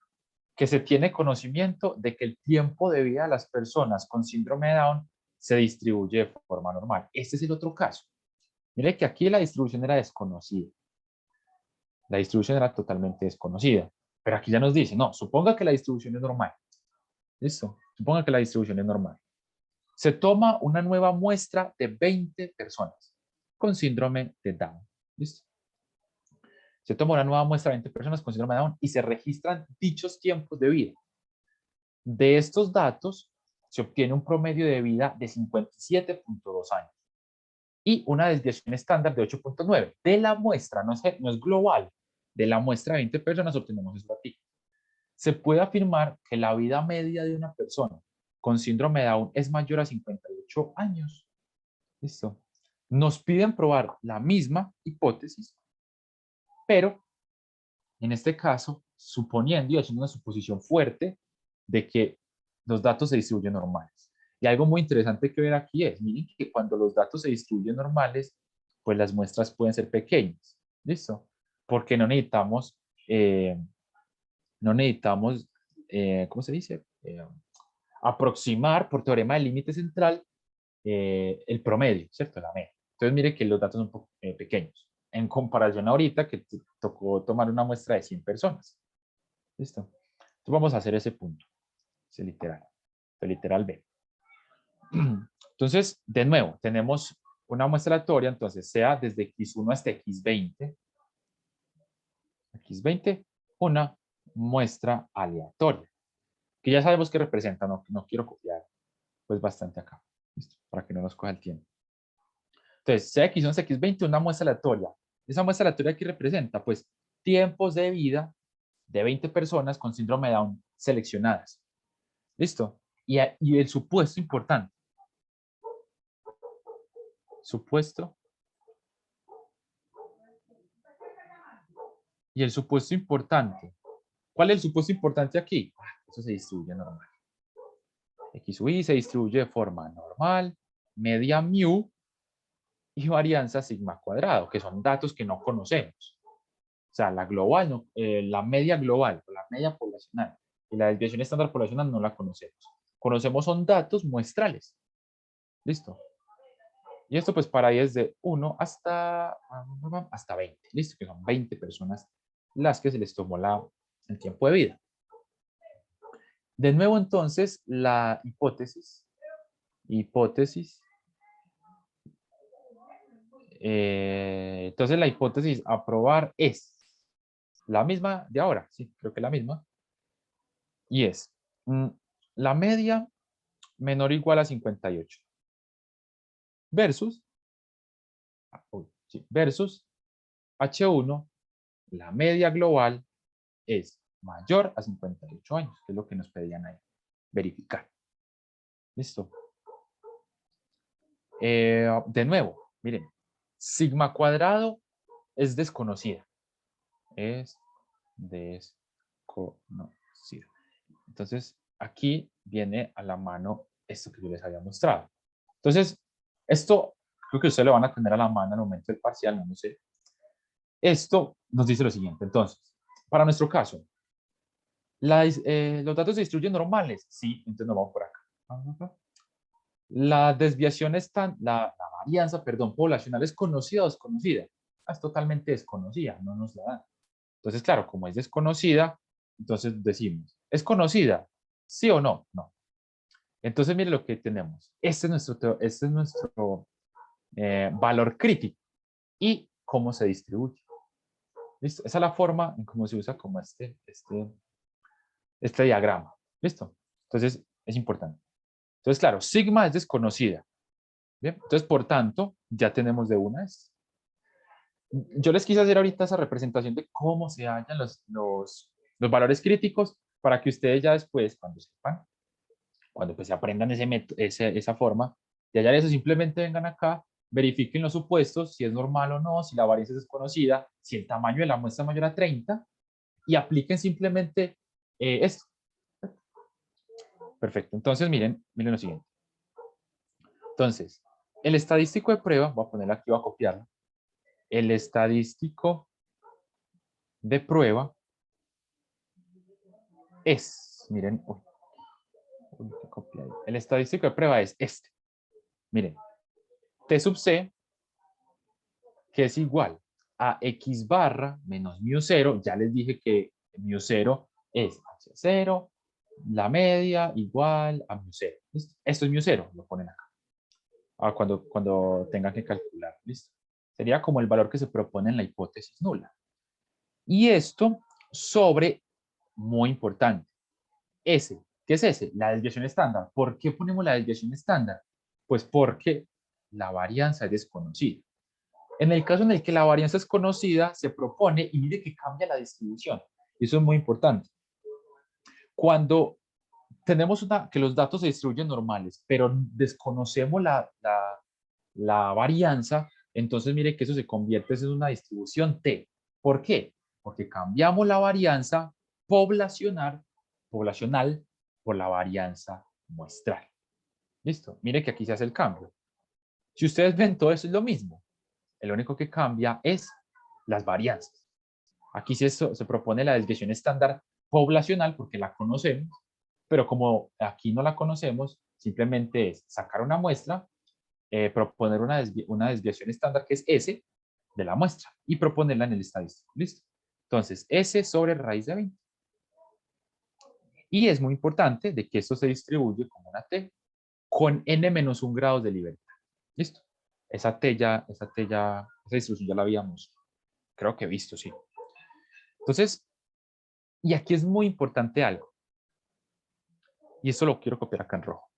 que se tiene conocimiento de que el tiempo de vida de las personas con síndrome de Down se distribuye de forma normal. Este es el otro caso. Mire que aquí la distribución era desconocida. La distribución era totalmente desconocida. Pero aquí ya nos dice, no, suponga que la distribución es normal. ¿Listo? Suponga que la distribución es normal. Se toma una nueva muestra de 20 personas con síndrome de Down. ¿Listo? Se toma una nueva muestra de 20 personas con síndrome de Down y se registran dichos tiempos de vida. De estos datos se obtiene un promedio de vida de 57.2 años y una desviación estándar de 8.9. De la muestra, no es global, de la muestra de 20 personas obtenemos eso aquí. Se puede afirmar que la vida media de una persona con síndrome de Down es mayor a 58 años. ¿Listo? Nos piden probar la misma hipótesis, pero en este caso, suponiendo y haciendo una suposición fuerte de que los datos se distribuyen normales. Y algo muy interesante que ver aquí es, miren que cuando los datos se distribuyen normales, pues las muestras pueden ser pequeñas. ¿Listo? Porque no necesitamos, ¿cómo se dice? Aproximar por teorema del límite central el promedio, ¿cierto? La media. Entonces, mire que los datos son un poco pequeños en comparación ahorita que tocó tomar una muestra de 100 personas. ¿Listo? Entonces vamos a hacer ese punto, ese literal, el literal B. Entonces, de nuevo, tenemos una muestra aleatoria, entonces sea desde X1 hasta X20, una muestra aleatoria, que ya sabemos que representa, no quiero copiar pues bastante acá, ¿listo? Para que no nos coja el tiempo. Entonces, sea X1 hasta X20, una muestra aleatoria. Esa muestra aleatoria aquí representa, pues, tiempos de vida de 20 personas con síndrome de Down seleccionadas. ¿Listo? Y el supuesto importante. Supuesto. Y el supuesto importante. ¿Cuál es el supuesto importante aquí? Eso se distribuye normal. X sub y se distribuye de forma normal, media mu y varianza sigma cuadrado, que son datos que no conocemos. O sea, la global, no, la media global, la media poblacional y la desviación estándar poblacional no la conocemos. Conocemos son datos muestrales. ¿Listo? Y esto pues para ahí es de 1 hasta 20. ¿Listo? Que son 20 personas las que se les tomó el tiempo de vida. De nuevo entonces la hipótesis entonces la hipótesis a probar es la misma de ahora, sí, creo que la misma, y es la media menor o igual a 58 versus, versus H1, la media global es mayor a 58 años, que es lo que nos pedían ahí, verificar. ¿Listo? De nuevo, miren, sigma cuadrado es desconocida. Es desconocida. Entonces, aquí viene a la mano esto que yo les había mostrado. Entonces, esto creo que ustedes lo van a tener a la mano al momento del parcial, no lo sé. Esto nos dice lo siguiente, entonces, para nuestro caso, los datos se distribuyen normales, sí, entonces nos vamos por acá. La desviación está, la varianza, perdón, poblacional es conocida o desconocida. Es totalmente desconocida, no nos la dan. Entonces, claro, como es desconocida, entonces decimos, ¿es conocida? ¿Sí o no? No. Entonces, mire lo que tenemos. Este es nuestro valor crítico y cómo se distribuye. ¿Listo? Esa es la forma en cómo se usa como este diagrama. ¿Listo? Entonces, es importante. Entonces, claro, sigma es desconocida. Bien, entonces, por tanto, ya tenemos de una vez. Yo les quise hacer ahorita esa representación de cómo se hallan los valores críticos para que ustedes ya después, cuando sepan, cuando pues se aprendan esa forma de hallar eso, simplemente vengan acá, verifiquen los supuestos, si es normal o no, si la varianza es desconocida, si el tamaño de la muestra es mayor a 30 y apliquen simplemente esto. Perfecto. Entonces, miren lo siguiente. Entonces, el estadístico de prueba, voy a ponerlo aquí, voy a copiarlo. El estadístico de prueba es, miren, el estadístico de prueba es este. Miren, T sub C, que es igual a X barra menos mu 0, ya les dije que mu 0 es H0, la media igual a mu 0. ¿Listo? Esto es mu 0, lo ponen acá. Cuando tengan que calcular, ¿listo? Sería como el valor que se propone en la hipótesis nula. Y esto sobre, muy importante, S. ¿Qué es S? La desviación estándar. ¿Por qué ponemos la desviación estándar? Pues porque la varianza es desconocida. En el caso en el que la varianza es conocida, se propone, y mire que cambia la distribución. Eso es muy importante. Cuando tenemos que los datos se distribuyen normales, pero desconocemos la varianza, entonces mire que eso se convierte en una distribución T. ¿Por qué? Porque cambiamos la varianza poblacional por la varianza muestral. ¿Listo? Mire que aquí se hace el cambio. Si ustedes ven, todo eso es lo mismo. Lo único que cambia es las varianzas. Aquí se propone la desviación estándar poblacional porque la conocemos, pero como aquí no la conocemos, simplemente es sacar una muestra, proponer una desviación estándar que es S de la muestra y proponerla en el estadístico. ¿Listo? Entonces, S sobre raíz de 20. Y es muy importante de que esto se distribuye como una T con n-1 grados de libertad. ¿Listo? Esa distribución ya la habíamos, creo que visto, sí. Entonces, y aquí es muy importante algo. Y esto lo quiero copiar acá en rojo.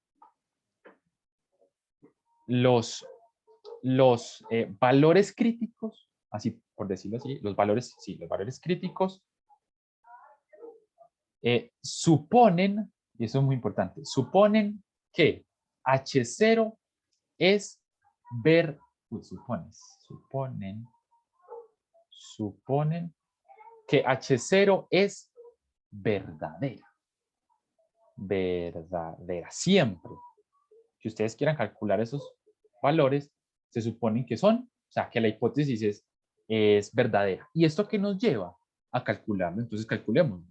Los valores críticos, así por decirlo así, los valores críticos suponen, y eso es muy importante, suponen que H0 es suponen que H0 es verdadera. Verdadera, siempre. Si ustedes quieran calcular esos valores, se suponen que son, o sea, que la hipótesis es verdadera. ¿Y esto qué nos lleva? A calcularlo. Entonces, calculemos.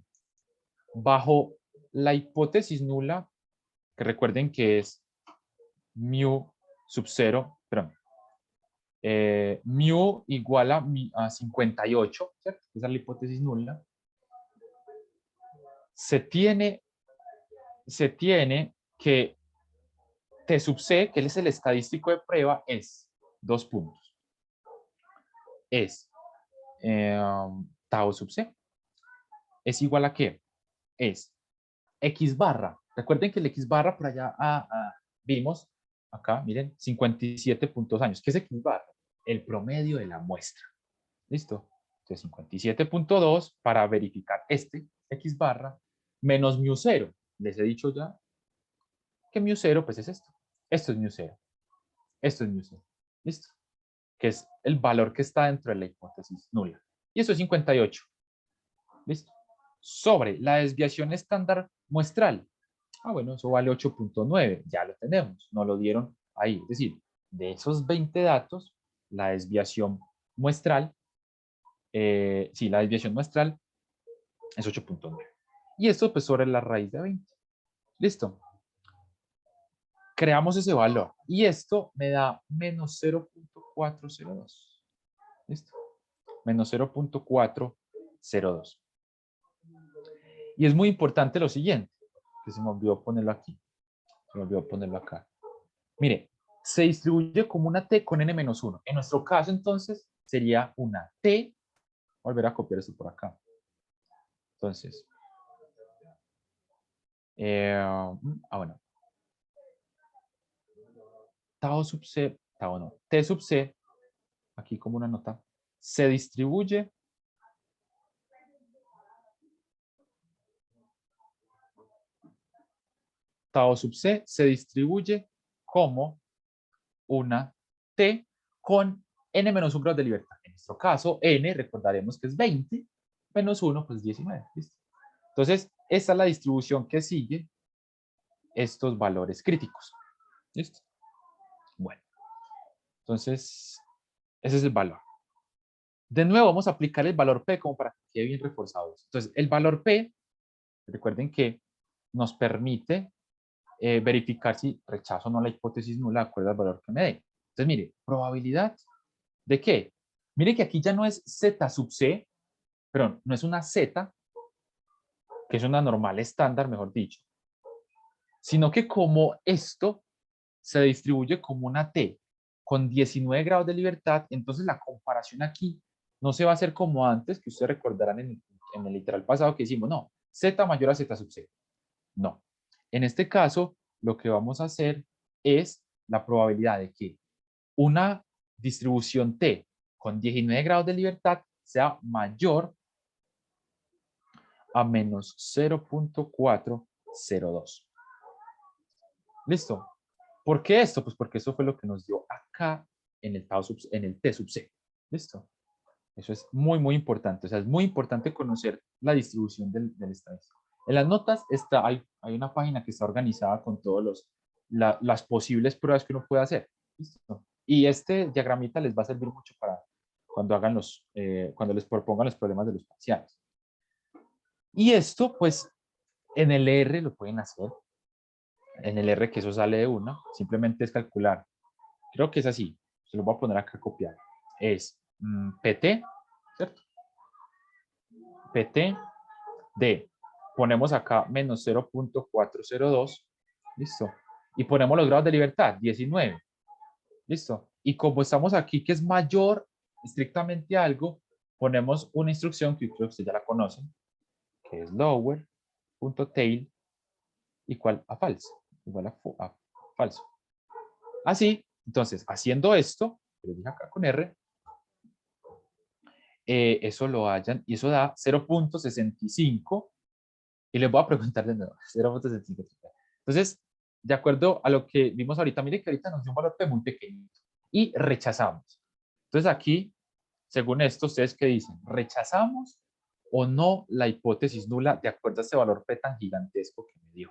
Bajo la hipótesis nula, que recuerden que es mu sub 0, perdón, mu igual a 58, ¿cierto? Esa es la hipótesis nula. Se tiene que T sub C, que es el estadístico de prueba, es 2 puntos. Es tau sub C. ¿Es igual a qué? Es X barra. Recuerden que el X barra por allá vimos, acá, miren, 57 puntos años. ¿Qué es X barra? El promedio de la muestra. ¿Listo? Entonces, 57.2 para verificar este X barra menos mu 0. Les he dicho ya que mu 0 pues es esto. Esto es mu 0. Esto es mu 0. ¿Listo? Que es el valor que está dentro de la hipótesis nula. Y eso es 58. ¿Listo? Sobre la desviación estándar muestral. Bueno, eso vale 8.9. Ya lo tenemos. Nos lo dieron ahí. Es decir, de esos 20 datos, la desviación muestral, la desviación muestral es 8.9. Y esto pues sobre la raíz de 20. Listo. Creamos ese valor. Y esto me da menos 0.402. Listo. Menos 0.402. Y es muy importante lo siguiente, que se me olvidó ponerlo aquí. Se me olvidó ponerlo acá. Mire, se distribuye como una T con n-1. En nuestro caso, entonces, sería una T. Volver a copiar esto por acá. Entonces, bueno. Tau sub C, tau no, T sub C, aquí como una nota, se distribuye tau sub C se distribuye como una T con n-1 grados de libertad. En nuestro caso, n, recordaremos que es 20, menos 1, pues 19. ¿Listo? Entonces, esta es la distribución que sigue estos valores críticos. ¿Listo? Bueno, entonces, ese es el valor. De nuevo, vamos a aplicar el valor P como para que quede bien reforzado. Entonces, el valor P, recuerden que nos permite verificar si rechazo o no la hipótesis nula de acuerdo al valor que me dé. Entonces, mire, probabilidad de qué. Mire que aquí ya no es Z sub C, perdón, no es una Z, que es una normal estándar, mejor dicho, sino que como esto se distribuye como una T con 19 grados de libertad, entonces la comparación aquí no se va a hacer como antes, que ustedes recordarán en el literal pasado que decimos, no, Z mayor a Z sub C. No. En este caso, lo que vamos a hacer es la probabilidad de que una distribución T con 19 grados de libertad sea mayor a menos 0.402. ¿Listo? ¿Por qué esto? Pues porque eso fue lo que nos dio acá en el T sub C. ¿Listo? Eso es muy, muy importante. O sea, es muy importante conocer la distribución del estadístico. En las notas hay una página que está organizada con todas las posibles pruebas que uno puede hacer. ¿Listo? Y este diagramita les va a servir mucho para cuando cuando les propongan los problemas de los parciales. Y esto, pues, en el R lo pueden hacer. En el R, que eso sale de una, simplemente es calcular. Creo que es así. Se lo voy a poner acá a copiar. Es PT, ¿cierto? PT de, ponemos acá menos 0.402, listo. Y ponemos los grados de libertad, 19, listo. Y como estamos aquí, que es mayor estrictamente a algo, ponemos una instrucción que creo que ustedes ya la conocen, que es lower.tail igual a falso, igual a falso. Así, entonces, haciendo esto, que les dije acá con R, eso lo hayan, y eso da 0.65, y les voy a preguntar de nuevo, 0.65. Entonces, de acuerdo a lo que vimos ahorita, mire que ahorita nos dio un valor P muy pequeño, y rechazamos. Entonces aquí, según esto, ¿ustedes qué dicen? ¿Rechazamos o no la hipótesis nula de acuerdo a este valor P tan gigantesco que me dio?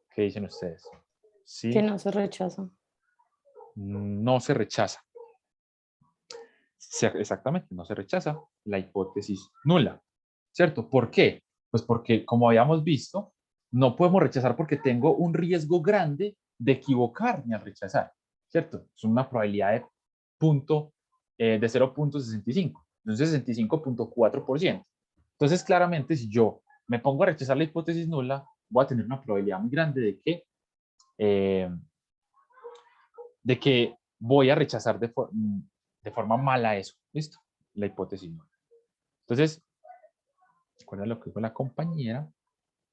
¿Qué dicen ustedes? Que Sí, no se rechaza. no se rechaza. Exactamente, no se rechaza la hipótesis nula, ¿cierto? ¿Por qué? Pues porque, como habíamos visto, no podemos rechazar porque tengo un riesgo grande de equivocarme al rechazar, ¿cierto? Es una probabilidad de 0.65, entonces 65.4%. Entonces, claramente, si yo me pongo a rechazar la hipótesis nula, voy a tener una probabilidad muy grande de que voy a rechazar de forma mala eso, ¿listo? La hipótesis nula. Entonces, recuerda lo que dijo la compañera.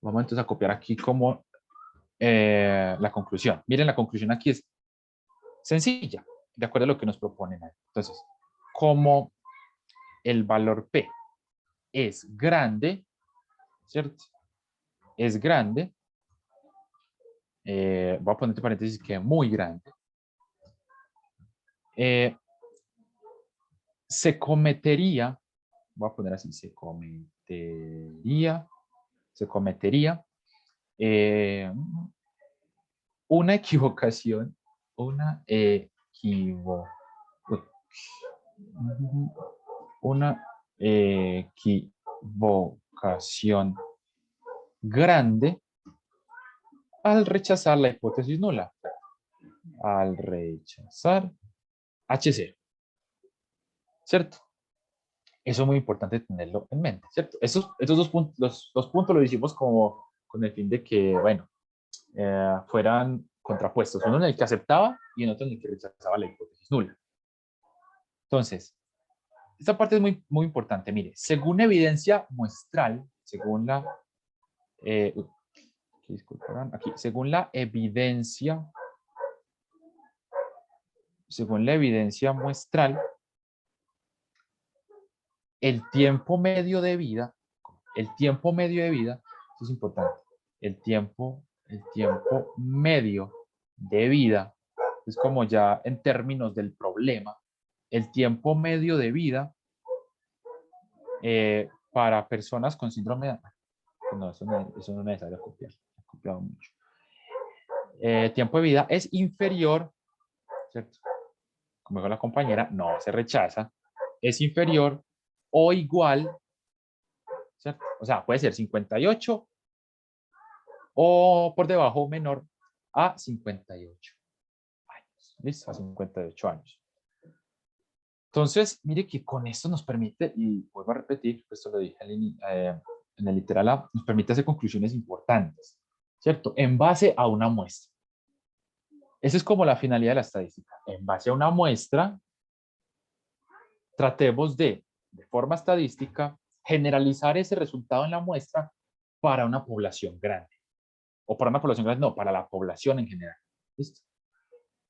Vamos entonces a copiar aquí como la conclusión. Miren, la conclusión aquí es sencilla, de acuerdo a lo que nos proponen ahí. Entonces, como el valor P es grande, ¿cierto? Es grande, voy a poner entre paréntesis que es muy grande, se cometería, voy a poner así, se cometería una equivocación, una equivocación grande al rechazar la hipótesis nula. Al rechazar H0. ¿Cierto? Eso es muy importante tenerlo en mente, ¿cierto? Estos dos puntos, los dos puntos lo hicimos como con el fin de que, bueno, fueran contrapuestos. Uno en el que aceptaba y en otro en el que rechazaba la hipótesis nula. Entonces, esta parte es muy importante. Mire, según evidencia muestral, según la... aquí, según la evidencia muestral, el tiempo medio de vida, esto es importante, el tiempo medio de vida, es como ya en términos del problema, el tiempo medio de vida para personas con síndrome de... No, eso no es necesario copiar, he copiado mucho. Tiempo de vida es inferior, ¿cierto? Como dijo la compañera, no se rechaza, es inferior o igual, ¿cierto? O sea, puede ser 58 o por debajo o menor a 58 años. ¿Listo? A 58 años. Entonces, mire que con esto nos permite, y vuelvo a repetir, esto lo dije en el literal A, nos permite hacer conclusiones importantes, ¿cierto? En base a una muestra. Esa es como la finalidad de la estadística. En base a una muestra, tratemos de forma estadística, generalizar ese resultado en la muestra para una población grande. O para una población grande, no, para la población en general. ¿Listo?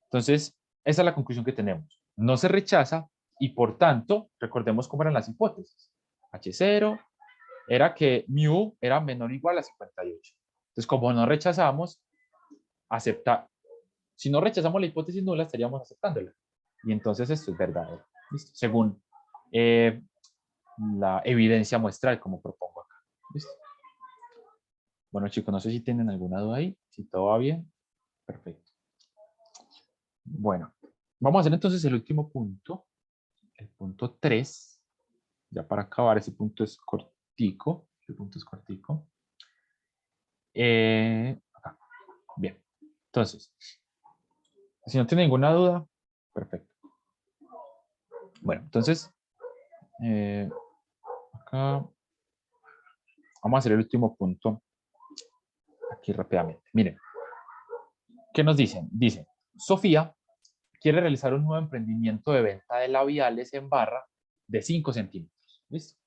Entonces, esa es la conclusión que tenemos. No se rechaza y, por tanto, recordemos cómo eran las hipótesis. H0 era que mu era menor o igual a 58. Entonces, como no rechazamos, si no rechazamos la hipótesis nula, estaríamos aceptándola. Y entonces esto es verdadero. ¿Listo? Según la evidencia muestral, como propongo acá. ¿Listo? Bueno, chicos, no sé si tienen alguna duda ahí. Si todo va bien, perfecto. Bueno, vamos a hacer entonces el último punto, el punto 3. Ya para acabar, ese punto es cortico. El punto es cortico. Acá. Bien. Entonces, si no tiene ninguna duda, perfecto. Bueno, entonces, acá vamos a hacer el último punto aquí rápidamente. Miren, ¿qué nos dicen? Dicen, Sofía quiere realizar un nuevo emprendimiento de venta de labiales en barra de 5 centímetros. ¿Listo?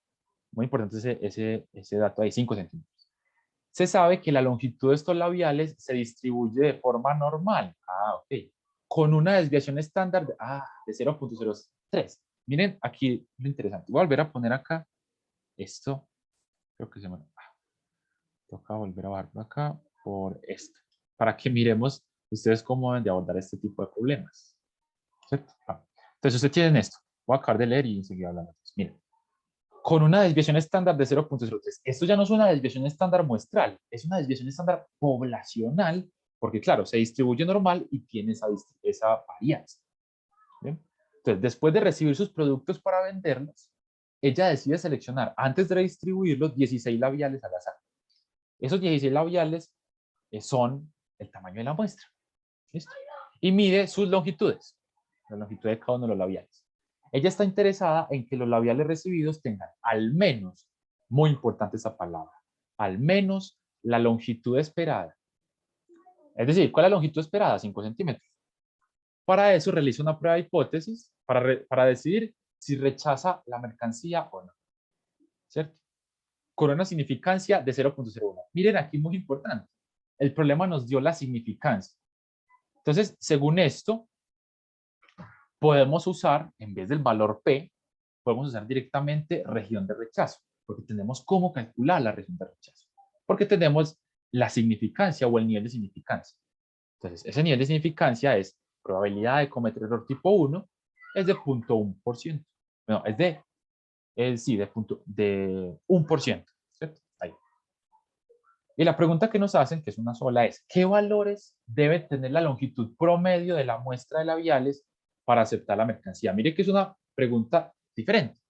Muy importante ese dato ahí, 5 centímetros. Se sabe que la longitud de estos labiales se distribuye de forma normal. Ok. Con una desviación estándar de 0.03. Miren aquí lo interesante. Voy a volver a poner acá esto. Creo que se me... toca volver a bajar por acá por esto. Para que miremos ustedes cómo deben de abordar este tipo de problemas. ¿Cierto? Entonces ustedes tienen esto. Voy a acabar de leer y seguir hablando. Miren. Con una desviación estándar de 0.03. Esto ya no es una desviación estándar muestral, es una desviación estándar poblacional, porque claro, se distribuye normal y tiene esa varianza. ¿Bien? Entonces, después de recibir sus productos para venderlos, ella decide seleccionar, antes de distribuirlos, 16 labiales al azar. Esos 16 labiales son el tamaño de la muestra. ¿Listo? Y mide sus longitudes, la longitud de cada uno de los labiales. Ella está interesada en que los labiales recibidos tengan al menos, muy importante esa palabra, al menos la longitud esperada. Es decir, ¿cuál es la longitud esperada? 5 centímetros. Para eso realiza una prueba de hipótesis para decidir si rechaza la mercancía o no. ¿Cierto? Con una significancia de 0.01. Miren aquí, muy importante. El problema nos dio la significancia. Entonces, según esto, podemos usar, en vez del valor P, podemos usar directamente región de rechazo, porque tenemos cómo calcular la región de rechazo, porque tenemos la significancia o el nivel de significancia. Entonces, ese nivel de significancia es probabilidad de cometer error tipo 1, es de 0.1%. No, sí, de 1%, ¿cierto? Ahí. Y la pregunta que nos hacen, que es una sola, es ¿qué valores debe tener la longitud promedio de la muestra de labiales para aceptar la mercancía. Mire que es una pregunta diferente.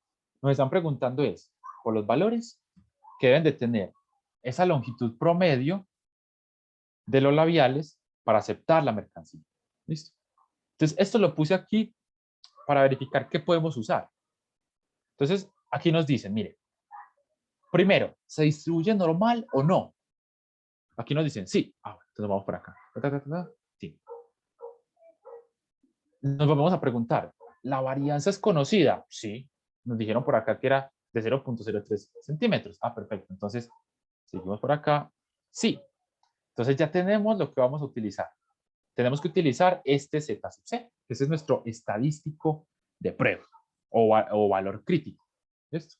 Nos están preguntando es por los valores que deben de tener esa longitud promedio de los labiales para aceptar la mercancía. ¿Listo? Entonces, esto lo puse aquí para verificar qué podemos usar. Entonces, aquí nos dicen, mire, primero, ¿se distribuye normal o no? Aquí nos dicen, sí. Entonces vamos por acá. Sí. Nos vamos a preguntar, ¿la varianza es conocida? Sí. Nos dijeron por acá que era de 0.03 centímetros. Perfecto. Entonces, seguimos por acá. Sí. Entonces ya tenemos lo que vamos a utilizar. Tenemos que utilizar este Z sub C. Ese es nuestro estadístico de prueba o valor crítico. ¿Listo?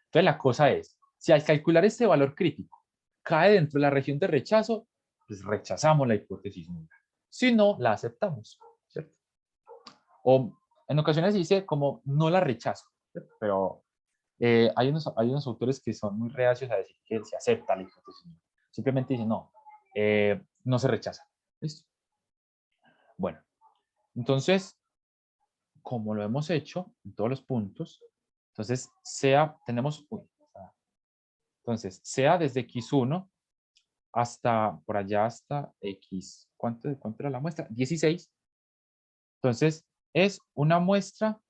Entonces la cosa es, si al calcular este valor crítico cae dentro de la región de rechazo, pues rechazamos la hipótesis nula. Si no, la aceptamos, ¿cierto? O en ocasiones dice como no la rechazo, ¿cierto? Pero hay unos autores que son muy reacios a decir que se acepta la hipótesis nula. Simplemente dicen no, no se rechaza. ¿Listo? Bueno, entonces, como lo hemos hecho en todos los puntos, entonces entonces sea desde x1 hasta por allá hasta x, ¿cuánto era la muestra? 16. Entonces, es una muestra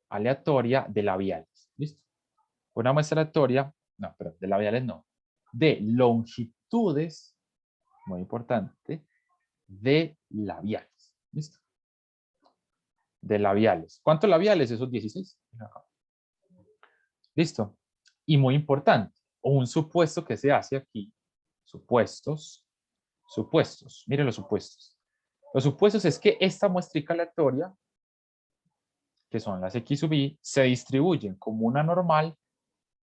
aleatoria de labiales. ¿Listo? Una muestra aleatoria, no, pero de labiales no, de longitudes, muy importante, de labiales. ¿Listo? De labiales. ¿Cuántos labiales? Esos 16. ¿Listo? Y muy importante, un supuesto que se hace aquí, supuestos, miren los supuestos. Los supuestos es que esta muestrica aleatoria, que son las X sub i, se distribuyen como una normal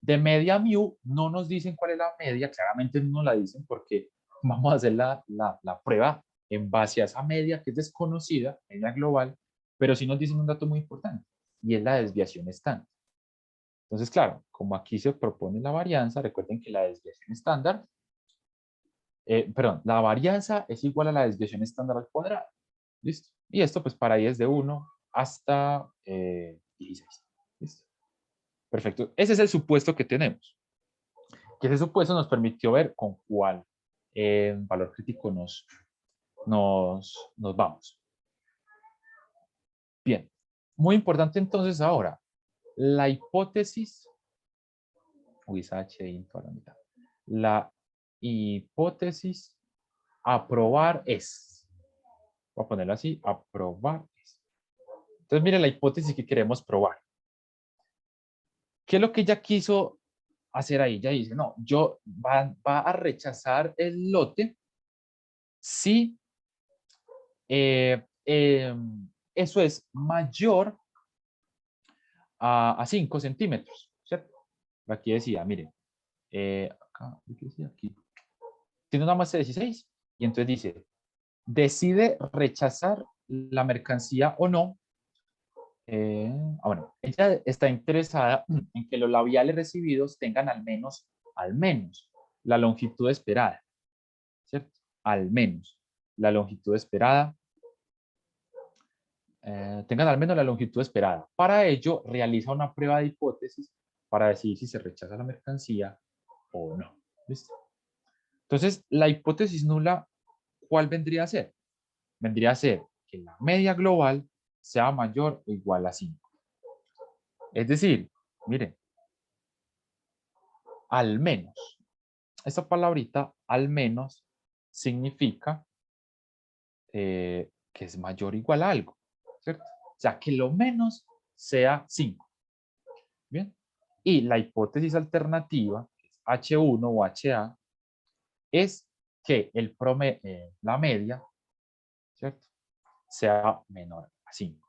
de media mu. No nos dicen cuál es la media, claramente no nos la dicen porque vamos a hacer la prueba en base a esa media que es desconocida, media global, pero sí nos dicen un dato muy importante y es la desviación estándar. Entonces, claro, como aquí se propone la varianza, recuerden que la desviación estándar, la varianza es igual a la desviación estándar al cuadrado. ¿Listo? Y esto pues para ahí es de 1 hasta 16. ¿Listo? Perfecto. Ese es el supuesto que tenemos. Que ese supuesto nos permitió ver con cuál valor crítico nos vamos. Bien. Muy importante entonces ahora, la hipótesis, esa H en toda la mitad. La hipótesis aprobar es. Voy a ponerlo así, aprobar es. Entonces, mire la hipótesis que queremos probar. ¿Qué es lo que ella quiso hacer ahí? Ella dice, no, va a rechazar el lote si eso es mayor a 5 centímetros, ¿cierto? Aquí decía, miren, acá, ¿qué decía? Aquí. Tiene una muestra de 16 y entonces dice, decide rechazar la mercancía o no. Bueno, ella está interesada en que los labiales recibidos tengan al menos la longitud esperada, ¿cierto? Al menos la longitud esperada, tengan al menos la longitud esperada. Para ello, realiza una prueba de hipótesis para decidir si se rechaza la mercancía o no. ¿Listo? Entonces, la hipótesis nula, ¿cuál vendría a ser? Vendría a ser que la media global sea mayor o igual a 5. Es decir, miren, al menos. Esta palabrita, al menos, significa que es mayor o igual a algo, ¿cierto? O sea, que lo menos sea 5. Bien. Y la hipótesis alternativa, H1 o HA, es que la media, ¿cierto?, sea menor a 5.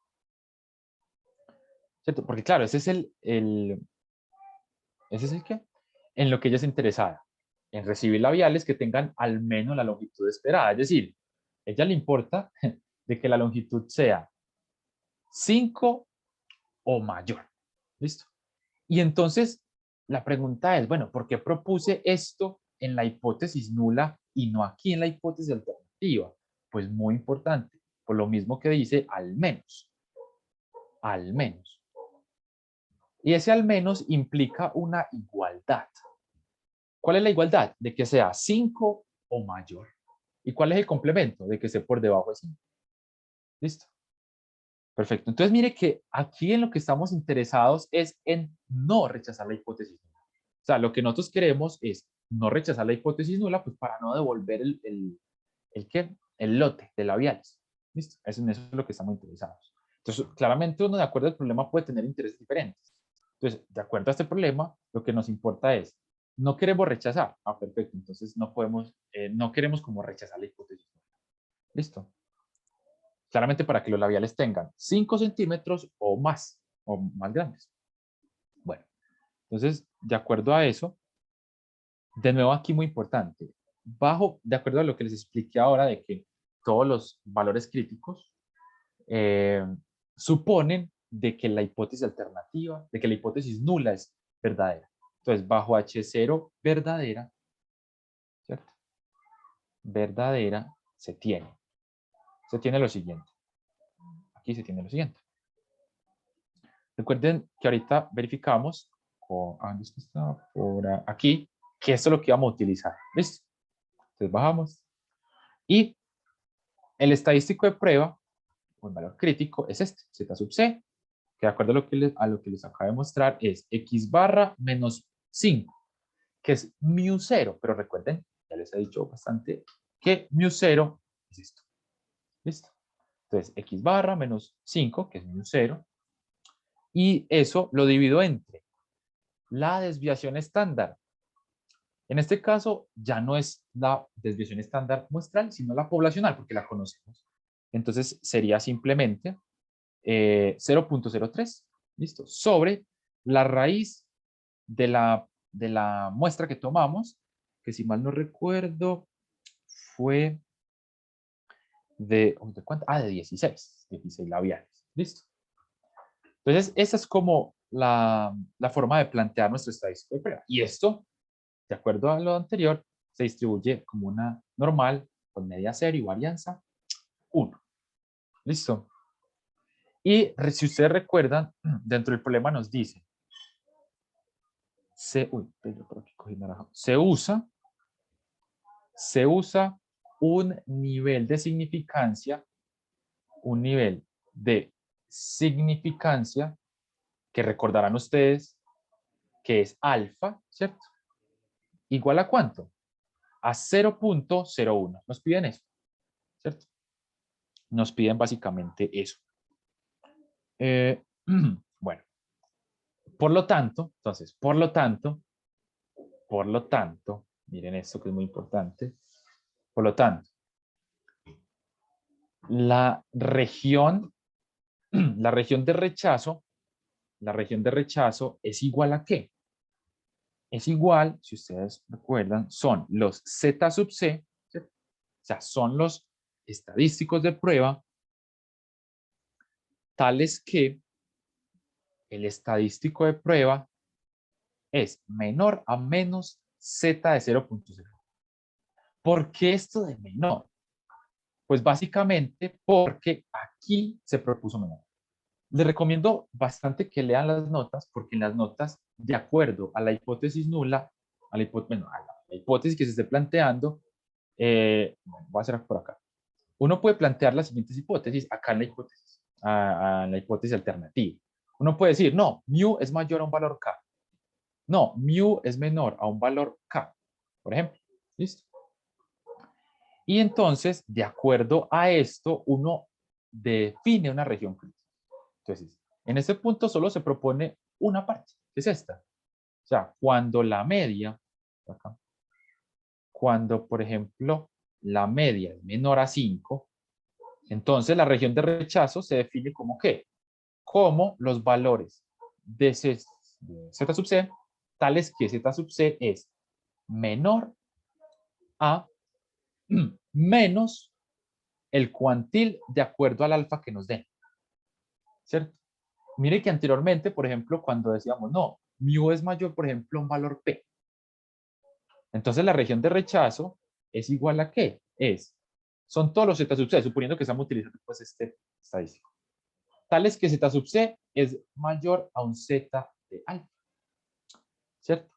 ¿Cierto? Porque claro, ese es ¿ese es el qué? En lo que ella es interesada, en recibir labiales que tengan al menos la longitud esperada. Es decir, a ella le importa de que la longitud sea 5 o mayor. ¿Listo? Y entonces la pregunta es, bueno, ¿por qué propuse esto en la hipótesis nula y no aquí en la hipótesis alternativa? Pues muy importante. Por lo mismo que dice al menos. Al menos. Y ese al menos implica una igualdad. ¿Cuál es la igualdad? De que sea 5 o mayor. ¿Y cuál es el complemento? De que esté por debajo de 5. ¿Listo? Perfecto. Entonces mire que aquí en lo que estamos interesados es en no rechazar la hipótesis nula. O sea, lo que nosotros queremos es no rechazar la hipótesis nula, pues para no devolver el lote de labiales. ¿Listo? En eso es lo que estamos interesados. Entonces, claramente uno de acuerdo al problema puede tener intereses diferentes. Entonces, de acuerdo a este problema, lo que nos importa es, no queremos rechazar. Ah, perfecto. Entonces no podemos, no queremos como rechazar la hipótesis nula. ¿Listo? Claramente para que los labiales tengan 5 centímetros o más grandes. Bueno, entonces, de acuerdo a eso, de nuevo aquí muy importante, de acuerdo a lo que les expliqué ahora de que todos los valores críticos suponen de que la hipótesis alternativa, de que la hipótesis nula es verdadera. Entonces, bajo H0 verdadera, ¿cierto? Verdadera se tiene lo siguiente. Aquí se tiene lo siguiente. Recuerden que ahorita verificamos, ¿dónde está? Por aquí, que esto es lo que vamos a utilizar. ¿Listo? Entonces bajamos. Y el estadístico de prueba, o el valor crítico, es este, Z sub C, que de acuerdo a lo que les acabo de mostrar, es X barra menos 5, que es μ0. Pero recuerden, ya les he dicho bastante, que μ0 es esto. ¿Listo? Entonces, X barra menos 5, que es μ0, y eso lo divido entre la desviación estándar. En este caso, ya no es la desviación estándar muestral, sino la poblacional, porque la conocemos. Entonces, sería simplemente 0.03, ¿listo? Sobre la raíz de la muestra que tomamos, que si mal no recuerdo, fue ¿de cuánto? De 16 labiales, ¿listo? Entonces, esa es como la forma de plantear nuestro estadístico de prueba. Y esto, de acuerdo a lo anterior, se distribuye como una normal con media cero y varianza 1. ¿Listo? Y si ustedes recuerdan, dentro del problema nos dice, se usa un nivel de significancia, que recordarán ustedes que es alfa, ¿cierto? ¿Igual a cuánto? A 0.01. Nos piden eso, ¿cierto? Nos piden básicamente eso. Bueno, por lo tanto, miren esto que es muy importante. Por lo tanto, la región de rechazo es igual a ¿qué? Es igual, si ustedes recuerdan, son los Z sub C, ¿cierto? O sea, son los estadísticos de prueba tales que el estadístico de prueba es menor a menos Z de 0.0. ¿Por qué esto de menor? Pues básicamente porque aquí se propuso menor. Les recomiendo bastante que lean las notas, porque en las notas, de acuerdo a la hipótesis nula, a la hipótesis que se esté planteando, voy a hacer por acá. Uno puede plantear las siguientes hipótesis acá en la hipótesis, a la hipótesis alternativa. Uno puede decir, no, mu es mayor a un valor k. No, mu es menor a un valor k, por ejemplo. ¿Listo? Y entonces, de acuerdo a esto, uno define una región crítica. Entonces, en este punto solo se propone una parte, que es esta. O sea, cuando la media, acá, cuando, por ejemplo, la media es menor a 5, entonces la región de rechazo se define como ¿qué? Como los valores de Z sub C, tales que Z sub C es menor a menos el cuantil de acuerdo al alfa que nos den. ¿Cierto? Mire que anteriormente, por ejemplo, cuando decíamos, no, mu es mayor, por ejemplo, a un valor P. Entonces la región de rechazo es igual a ¿qué? Es son todos los Z sub C, suponiendo que estamos utilizando pues este estadístico. Tales que Z sub C es mayor a un Z de alfa, ¿cierto?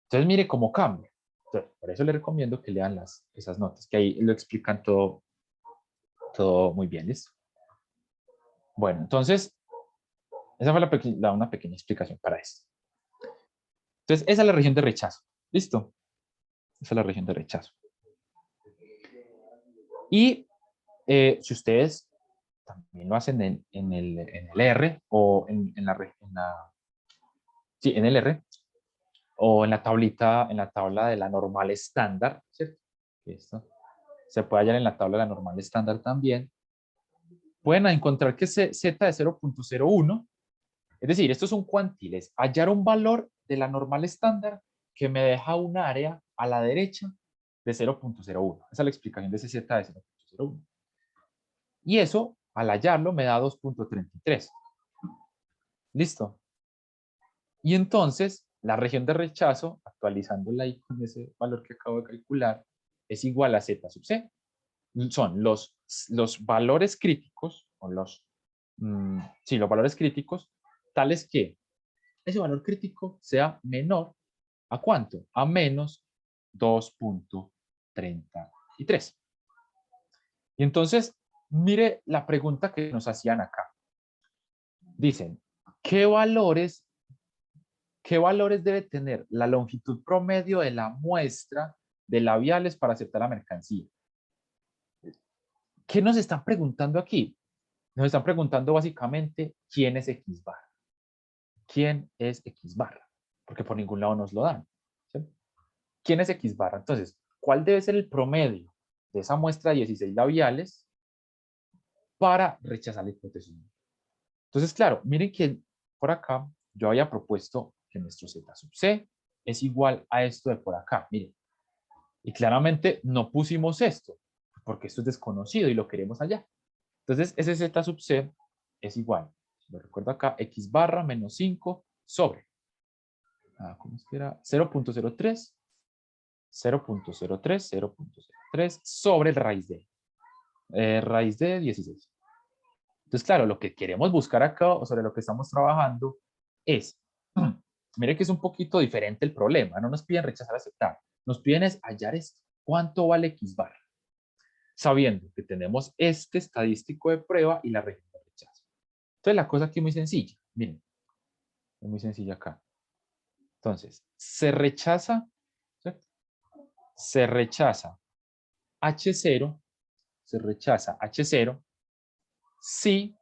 Entonces mire cómo cambia. Entonces, por eso le recomiendo que lean esas notas, que ahí lo explican todo muy bien, ¿listo? Bueno, entonces, esa fue una pequeña explicación para esto. Entonces, esa es la región de rechazo, ¿listo? Esa es la región de rechazo. Y si ustedes también lo hacen en el R o en el R o en la tablita, en la tabla de la normal estándar, ¿cierto? Esto se puede hallar en la tabla de la normal estándar también. Pueden encontrar que Z de 0.01, es decir, esto es un cuantil, es hallar un valor de la normal estándar que me deja un área a la derecha de 0.01. Esa es la explicación de ese Z de 0.01. Y eso, al hallarlo, me da 2.33. ¿Listo? Y entonces, la región de rechazo, actualizándola ahí con ese valor que acabo de calcular, es igual a Z sub C. Son los valores críticos, o los valores críticos, tales que ese valor crítico sea menor ¿a cuánto? A menos 2.33. Y entonces, mire la pregunta que nos hacían acá. Dicen, ¿qué valores debe tener la longitud promedio de la muestra de labiales para aceptar la mercancía? ¿Qué nos están preguntando aquí? Nos están preguntando básicamente quién es X barra. ¿Quién es X barra? Porque por ningún lado nos lo dan. ¿Sí? ¿Quién es X barra? Entonces, ¿cuál debe ser el promedio de esa muestra de 16 labiales para rechazar la hipótesis? Entonces, claro, miren que por acá yo había propuesto que nuestro Z sub C es igual a esto de por acá. Miren. Y claramente no pusimos esto, porque esto es desconocido y lo queremos allá. Entonces, ese Z sub C es igual, lo recuerdo acá, X barra menos 5 sobre, ¿cómo es que era? 0.03, 0.03, 0.03 sobre el raíz de 16. Entonces, claro, lo que queremos buscar acá, o sobre lo que estamos trabajando, es, mire que es un poquito diferente el problema, no nos piden rechazar, aceptar, nos piden es hallar esto, ¿cuánto vale X barra? Sabiendo que tenemos este estadístico de prueba y la región de rechazo. Entonces, la cosa aquí es muy sencilla, miren, es muy sencilla acá. Entonces, se rechaza, ¿cierto? Se rechaza H0, si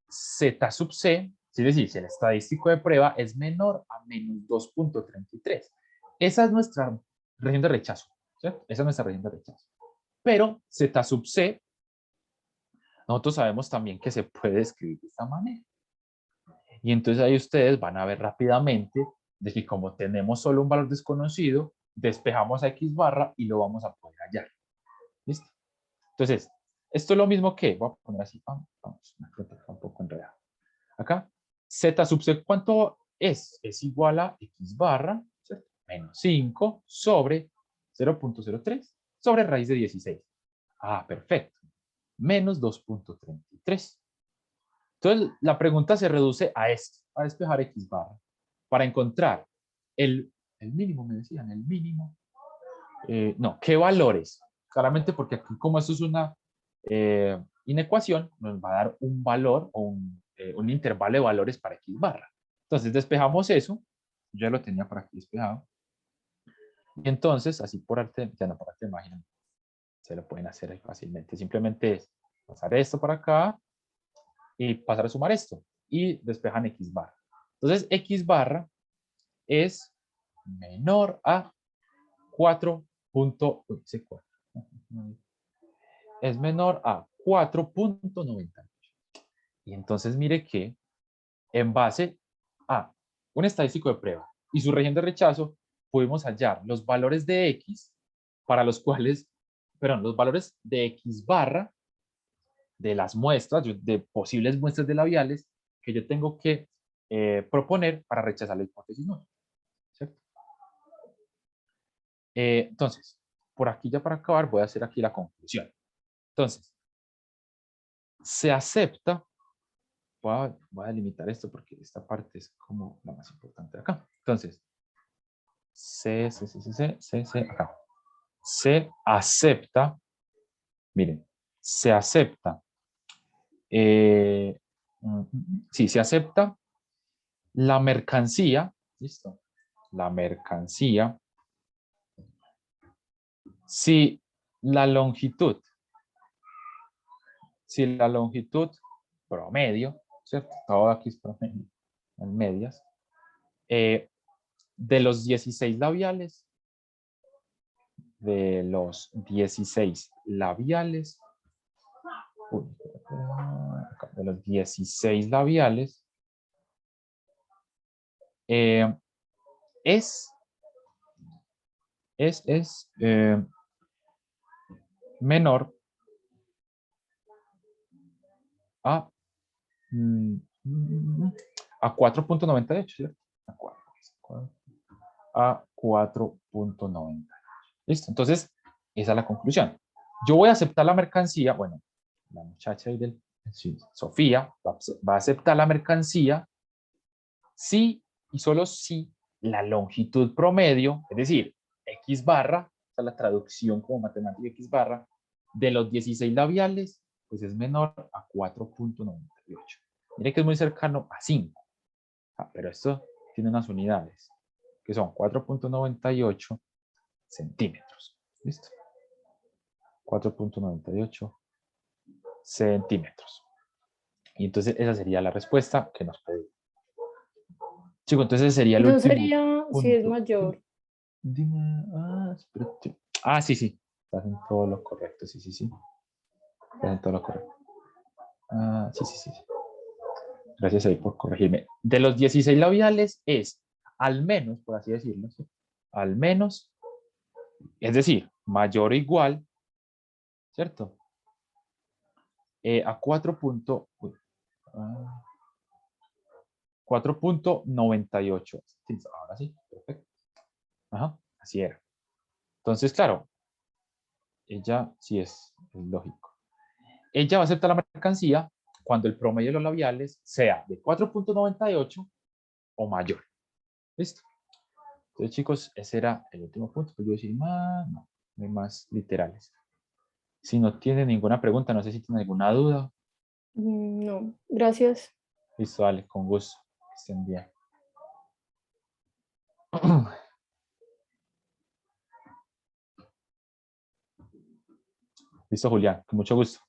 Z sub C, es decir, si el estadístico de prueba es menor a menos 2.33. Esa es nuestra región de rechazo, ¿cierto? Esa es nuestra región de rechazo. Pero Z sub C, nosotros sabemos también que se puede escribir de esta manera. Y entonces ahí ustedes van a ver rápidamente de que como tenemos solo un valor desconocido, despejamos a X barra y lo vamos a poder hallar. ¿Listo? Entonces, esto es lo mismo que, voy a poner así, vamos, un poco enredado. Acá, Z sub C, ¿cuánto es? Es igual a X barra, ¿cierto? Menos 5 sobre 0.03 sobre raíz de 16. Ah, perfecto. Menos 2.33. Entonces, la pregunta se reduce a esto, a despejar X barra, para encontrar el mínimo, me decían, el mínimo. No, ¿qué valores? Claramente porque aquí como esto es una inecuación, nos va a dar un valor o un intervalo de valores para X barra. Entonces despejamos eso, yo ya lo tenía por aquí despejado. Y entonces, así por arte, ya no por arte de magia, se lo pueden hacer ahí fácilmente. Simplemente es pasar esto para acá y pasar a sumar esto. Y despejan X barra. Entonces, X barra es menor a 4. Es menor a 4.98. Y entonces mire que en base a un estadístico de prueba y su región de rechazo, pudimos hallar los valores de X para los cuales, perdón, los valores de X barra de las muestras, de posibles muestras de labiales que yo tengo que proponer para rechazar la hipótesis nueva. ¿Cierto? Entonces, por aquí ya para acabar voy a hacer aquí la conclusión. Entonces, se acepta, voy a delimitar esto porque esta parte es como la más importante de acá. Entonces, acá. Se acepta, miren, se acepta, sí, se acepta la mercancía, listo, la mercancía, si la longitud, promedio, ¿cierto? Todo aquí es promedio, en medias, de los 16 labiales, de los 16 labiales, es menor a, a 4.98, ¿cierto? A 4.98. ¿Listo? Entonces, esa es la conclusión. Yo voy a aceptar la mercancía, bueno, la muchacha ahí Sofía, va a aceptar la mercancía si y solo si la longitud promedio, es decir, X barra, o sea, la traducción como matemática X barra, de los 16 labiales, pues es menor a 4.98. Mire que es muy cercano a 5, pero esto tiene unas unidades, que son 4.98 centímetros. ¿Listo? 4.98 centímetros. Y entonces esa sería la respuesta que nos pedí. Chico, entonces sería el No último sería si es punto. mayor. Dime, espérate. Sí, sí. Estás en todo lo correcto. Sí, sí, sí. Estás en todo lo correcto. Sí, sí, sí. Gracias ahí por corregirme. De los 16 labiales es al menos, por así decirlo, ¿sí? Al menos, es decir, mayor o igual, ¿cierto? A 4.98. Sí, ahora sí, perfecto. Ajá, así era. Entonces, claro, ella sí es lógico. Ella va a aceptar la mercancía cuando el promedio de los labiales sea de 4.98 o mayor. ¿Listo? Entonces, chicos, ese era el último punto. Pues yo decir más, no hay más literales. Si no tienen ninguna pregunta, no sé si tienen alguna duda. No, gracias. Listo, dale, con gusto. Que estén bien. Listo, Julián, con mucho gusto.